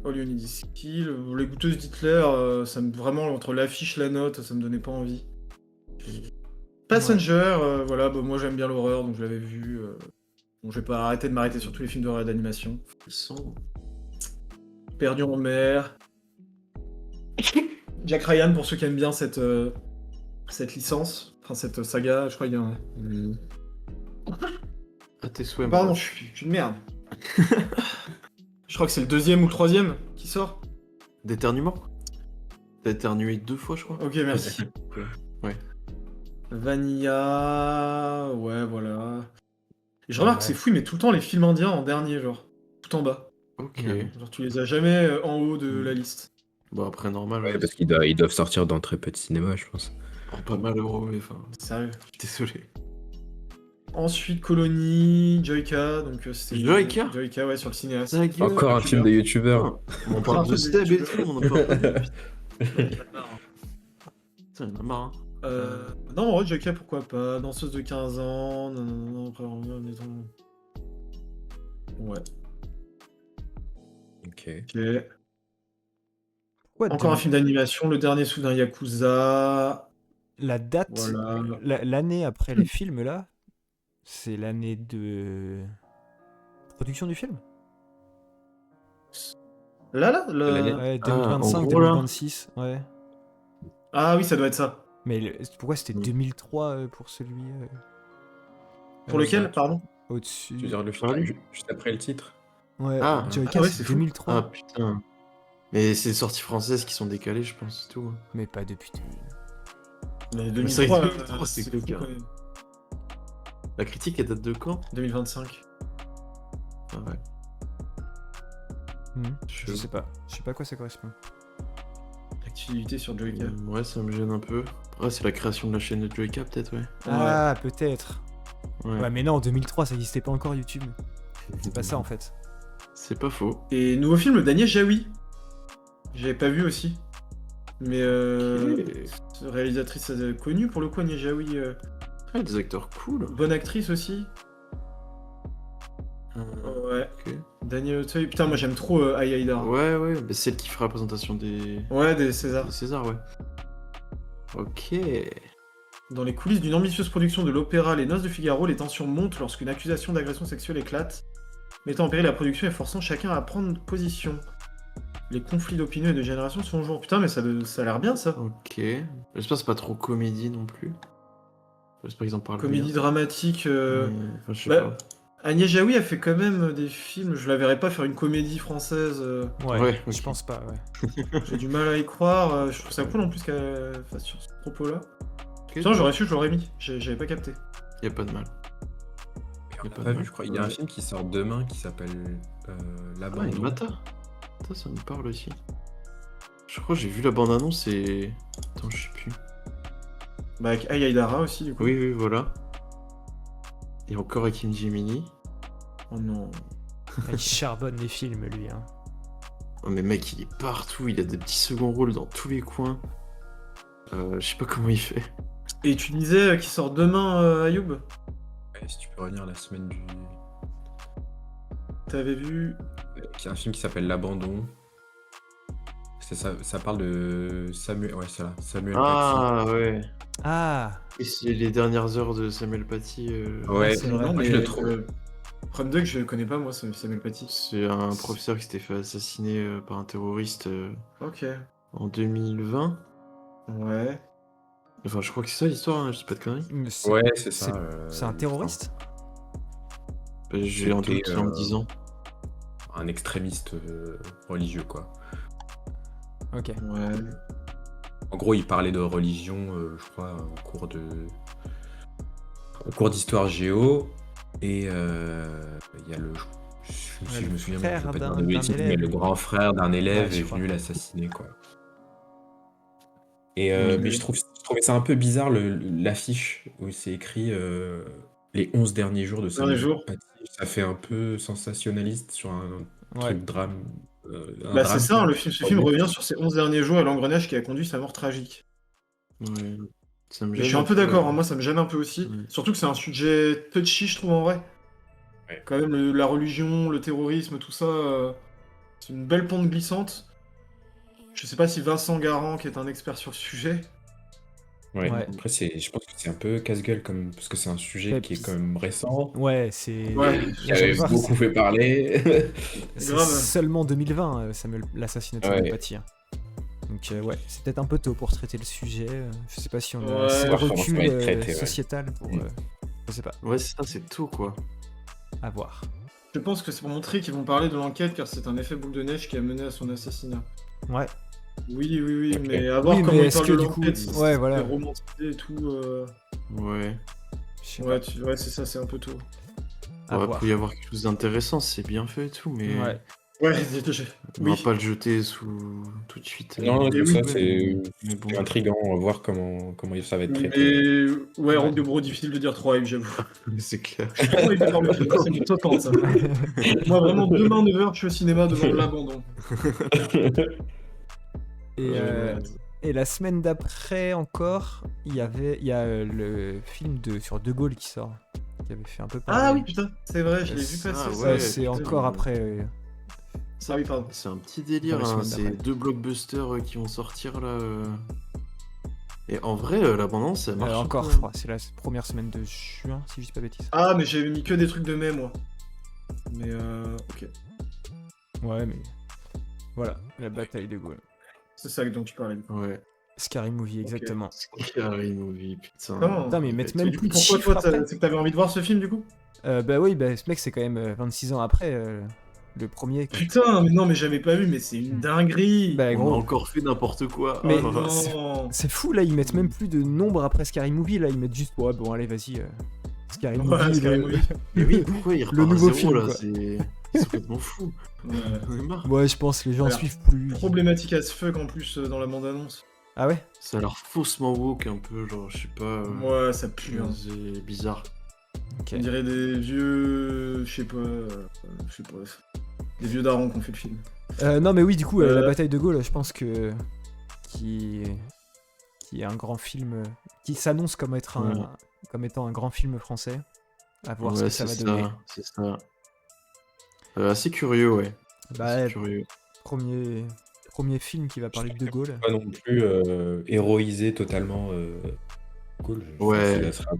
All You Need Is Kill. Les goûteuses d'Hitler, ça me... vraiment, entre l'affiche, la note, ça me donnait pas envie. Passenger, voilà, bah, moi j'aime bien l'horreur, donc je l'avais vu. Bon, je vais pas arrêter de m'arrêter sur tous les films d'horreur et d'animation. Ils sont. Perdu en mer. Jack Ryan, pour ceux qui aiment bien cette licence, enfin cette saga, je crois qu'il y a un... À tes souhaits. Pardon, je suis une merde. Je crois que c'est le 2e ou le 3e qui sort. D'éternuement. T'as éternué 2 fois, je crois. Ok, merci. Ouais. Vanilla... Ouais, voilà. Et je remarque que Ouais. c'est fou, mais tout le temps les films indiens en dernier, genre. Tout en bas. Ok. Genre tu les as jamais en haut de la liste. Bon, après, normal. Ouais, parce qu'ils doivent sortir dans très peu de cinéma, je pense. Pas malheureux, mais enfin. Sérieux. Désolé. Ensuite, Colony, Joyka, donc c'est... Joyka Joyka, ouais, sur le cinéaste. Encore un film de youtubeur. On parle de Seb et tout, on en parle pas de... Putain, il y en a marre. Non, en vrai, Joyka, pourquoi pas. Danseuse de 15 ans, non, après, on est Ouais. Ok. Ok. Pourquoi Encore un film d'animation, Le Dernier Sou d'un Yakuza. La date, Voilà. l'année après les films là, c'est l'année de production du film. Là, Ouais, 2025, en gros, là. 2026, ouais. Ah oui, ça doit être ça. Mais pourquoi c'était 2003 pour celui Pour lequel, pardon? au-dessus? Tu veux dire le film juste après le titre? Ouais, Ah, Joyka, ouais, c'est c'est fou. 2003. Ah putain. Mais c'est les sorties françaises qui sont décalées, je pense, c'est tout. hein. Mais pas depuis. Mais Mais c'est 2003, 2003, c'est fou, quelqu'un. quand même. La critique, elle date de quand 2025. Ah ouais. Je sais pas à quoi ça correspond. Activité sur Joyka. Ouais, ça me gêne un peu. Après, c'est la création de la chaîne de Joyka, peut-être, ouais. Ah, peut-être. Ouais. Ouais, mais non, en 2003, ça n'existait pas encore YouTube. C'est pas ça en fait. C'est pas faux. Et nouveau film, Daniel Jaoui. J'avais pas vu aussi. Mais réalisatrice connue pour le coup, Agnès Jaoui. Ah, des acteurs cool. Bonne actrice aussi. Ouais. Ok. Daniel Auteuil. Putain, moi j'aime trop Aïda. Ouais, bah, c'est elle qui fera la présentation des... Ouais, des Césars. des Césars, ouais. Ok. Dans les coulisses d'une ambitieuse production de l'opéra Les Noces de Figaro, les tensions montent lorsqu'une accusation d'agression sexuelle éclate, mettant en péril la production et forçant chacun à prendre position. Les conflits d'opinion et de génération sont au jour. Putain, mais ça a l'air bien ça. Ok. J'espère que c'est pas trop comédie non plus. J'espère qu'ils en parlent Comédie bien. dramatique. Mais, enfin, je sais Bah, pas. Agnès Jaoui a fait quand même des films. Je la verrais pas faire une comédie française. Ouais, Je pense pas, ouais. J'ai du mal à y croire. Je trouve ça cool en plus qu'elle fasse sur ce propos-là. Ok, Putain, j'aurais su, je l'aurais mis. J'avais pas capté. Y a pas de mal. On Y a n'a pas pas de vu, je crois. Il y a un film qui sort demain qui s'appelle Ah, L'Abandon. et Mata. Ça me parle aussi. Je crois que j'ai vu la bande-annonce et... Attends, je sais plus. Bah, avec Aïdara aussi, du coup. Oui, voilà. Et encore Akin Jiminy. Oh non. Il charbonne les films, lui. Hein. Oh, mais mec, il est partout. Il a des petits seconds rôles dans tous les coins. Je sais pas comment il fait. Et tu disais qu'il sort demain, Ayoub? Ouais, si tu peux revenir la semaine du. T'avais vu... Qui est un film qui s'appelle L'Abandon. Ça parle de Samuel. Ouais, c'est là. Samuel Paty. Ah, ouais. Ah, Et c'est les dernières heures de Samuel Paty. Ouais, c'est vrai. Non, moi, mais je le trouve. Prom 2 que je connais pas, moi, Samuel Paty. C'est un professeur qui s'était fait assassiner par un terroriste Ok. en 2020. Ouais. Enfin, je crois que c'est ça l'histoire, hein, je dis pas de conneries. mais Ouais, c'est ça. c'est un terroriste? Bah, j'ai en doute C'était, en me disant. Un extrémiste religieux, quoi. Ok. Ouais. En gros, il parlait de religion, je crois, au cours d'histoire géo. Et il y a le. Si je me souviens bien, je vais pas dire de bêtises, mais le grand frère d'un élève Ouais, je est crois. venu l'assassiner, quoi. Et Oui, mais oui. je trouvais ça un peu bizarre l'affiche où c'est écrit les 11 derniers jours de Derniers Samuel jours. Paty. Ça fait un peu sensationnaliste sur un Ouais. truc drame. Un Bah, drame, c'est ça, hein, quoi. ce film revient sur ces 11 derniers jours et l'engrenage qui a conduit sa mort tragique. Ouais. Ça me Mais gêne je suis un peu peu, d'accord, hein, moi ça me gêne un peu aussi. Ouais. Surtout que c'est un sujet touchy, je trouve, en vrai. Ouais. Quand même, la religion, le terrorisme, tout ça, c'est une belle pente glissante. Je sais pas si Vincent Garand, qui est un expert sur le sujet, Ouais. Ouais. Après, je pense que c'est un peu casse-gueule parce que c'est un sujet Ouais, qui est puis- quand même récent, Ouais, c'est. Ouais, qui Là, je viens de avait voir, beaucoup fait parler. c'est grave. seulement 2020, l'assassinat de Samuel Ouais. Paty. Hein. Donc, ouais, c'est peut-être un peu tôt pour traiter le sujet. Je sais pas si on a Ouais. assez de Voir comment ça recul va être traité, ouais. sociétal pour. Mm. Je sais pas, Ouais, c'est ça, c'est tout quoi. à voir. Je pense que c'est pour montrer qu'ils vont parler de l'enquête car c'est un effet boule de neige qui a mené à son assassinat. Ouais. Oui, Ok. mais à voir Oui, comment mais ils est-ce parlent que de du coup- l'enquête, si ouais, c'est voilà. romantisé et tout. Ouais. Je sais Ouais, pas, ouais, c'est ça, c'est un peu tôt. à Ouais, voir. peut y avoir quelque chose d'intéressant, c'est bien fait et tout, mais Ouais. Ouais, on va pas le jeter sous tout de suite. Non, Mais c'est oui. ça, Mais bon. c'est intriguant. On va voir comment ça va être traité. Mais ouais, Ouais. Rogue de Bro, difficile de dire 3 hype, j'avoue. C'est clair. Je suis trop hypé par le film, c'est plutôt quand ça. Moi, vraiment, demain 9h, je suis au cinéma devant l'abandon. Et la semaine d'après encore, il y a le film sur De Gaulle qui sort, qui avait fait un peu parler. Ah oui, putain, c'est vrai, je l'ai vu Ah, passer. ouais, ça. Ouais, c'est putain. encore après. Ah oui, pardon. C'est un petit délire, Dans les hein, semaines c'est d'après. 2 blockbusters qui vont sortir là. Et en vrai, l'abondance, ça marche. Encore, un peu, je hein. crois, c'est la première semaine de juin, si je dis pas bêtise. Ah, mais j'avais mis que des trucs de mai, moi. Mais ok. Ouais, mais voilà, la bataille de Gaulle. C'est ça dont tu parlais. Ouais. Scary Movie, exactement. Scary Movie, putain. Comment Putain, mais ils mettent Et même Du coup, plus de pourquoi chiffres toi, après. c'est que t'avais envie de voir ce film, du coup? Bah oui, bah ce mec, c'est quand même 26 ans après le premier. quoi. Putain, mais non, mais j'avais pas vu, mais c'est une dinguerie. Bah On a gros, encore fait n'importe quoi. Mais- Oh là là. non. c'est fou, là, ils mettent même plus de nombre après Scary Movie, là, ils mettent juste, ouais, bon, allez, vas-y, Scary Ouais, Movie. Scary le- Movie. Mais oui, pourquoi il repart nouveau à zéro film, là quoi. C'est complètement fou. Ouais. On est marre. Ouais, je pense, les gens Alors, suivent plus. Problématique as fuck en plus dans la bande-annonce. Ah ouais? Ça a l'air faussement woke un peu, genre, je sais pas. Ouais, ça pue. Hein. C'est bizarre. Ok. On dirait des vieux. Je sais pas. Des vieux darons qui ont fait le film. Non, mais oui, du coup, la Euh. bataille de Gaulle, je pense que. Qui est un grand film. Qui s'annonce comme étant un grand film français. À voir ce Ouais, que ça va c'est donner. C'est ça. Assez curieux, ouais. Bah, Assez ouais, curieux. premier film qui va parler de De Gaulle. Pas non plus héroïser totalement Gaulle. Je Ouais. pense que ça serait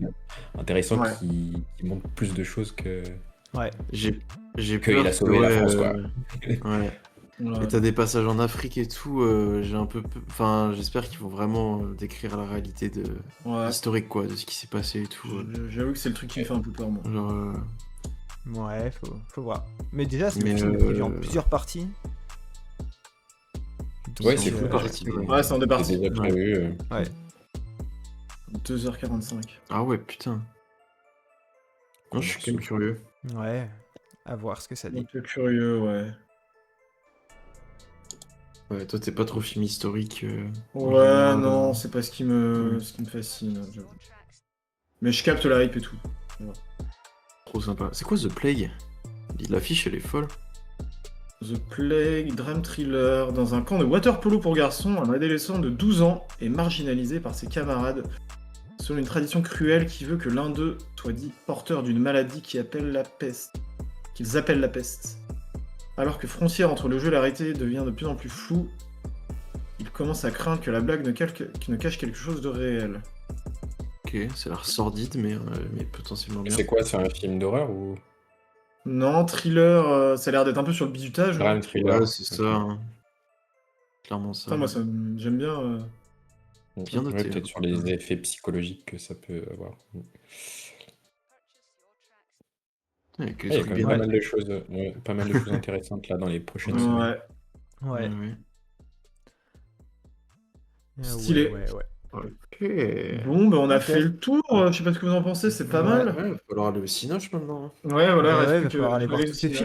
intéressant Ouais. qu'il montre plus de choses que. Ouais. J'ai Qu'il peur a sauvé la France, quoi. Ouais. Ouais. Et t'as des passages en Afrique et tout, j'ai un peu... Enfin, j'espère qu'ils vont vraiment décrire la réalité Ouais. historique, quoi, de ce qui s'est passé et tout. J'avoue que c'est le truc qui me fait un peu peur, moi. Genre, Ouais, faut voir. Mais déjà, c'est Mais, un film prévu en plusieurs parties. Donc, Ouais, c'est en cool. deux parties, ouais. Ouais, c'est en deux parties. C'est déjà prévu. Ouais. 2h45. Ah ouais, putain. Non, je suis quand même curieux. Ouais. À voir ce que ça dit. Un peu curieux, ouais. Ouais, toi, t'es pas trop film historique. en Ouais, général, non, c'est pas ce qui me fascine, j'avoue. Mais je capte la hype et tout. Trop sympa. C'est quoi The Plague? L'affiche, elle est folle. The Plague, drame thriller. Dans un camp de waterpolo pour garçons, un adolescent de 12 ans est marginalisé par ses camarades selon une tradition cruelle qui veut que l'un d'eux soit dit porteur d'une maladie qu'ils appellent la peste. Alors que frontière entre le jeu et la réalité devient de plus en plus floue, il commence à craindre que la blague ne cache quelque chose de réel. Ok, ça a l'air sordide, mais potentiellement bien. C'est quoi? C'est un film d'horreur ou Non, thriller, ça a l'air d'être un peu sur le bizutage. drame hein. thriller? Ouais, c'est ça. Hein. Clairement ça. Putain, moi, j'aime bien. Bien noté, Ouais, peut-être hein. sur les effets psychologiques que ça peut avoir. Ouais, que Il y a trucs quand même bien. pas mal de choses, pas mal de choses intéressantes là dans les prochaines semaines. Ouais. Ouais. Ouais. Stylé. Ouais. Ok. Bon, ben on a Ok. fait le tour. Je sais pas ce que vous en pensez, c'est pas mal. Ouais, il va falloir aller au Cinoche maintenant. Ouais, voilà, Ouais, reste va plus que falloir aller voir aller tous au ces cinéma. films.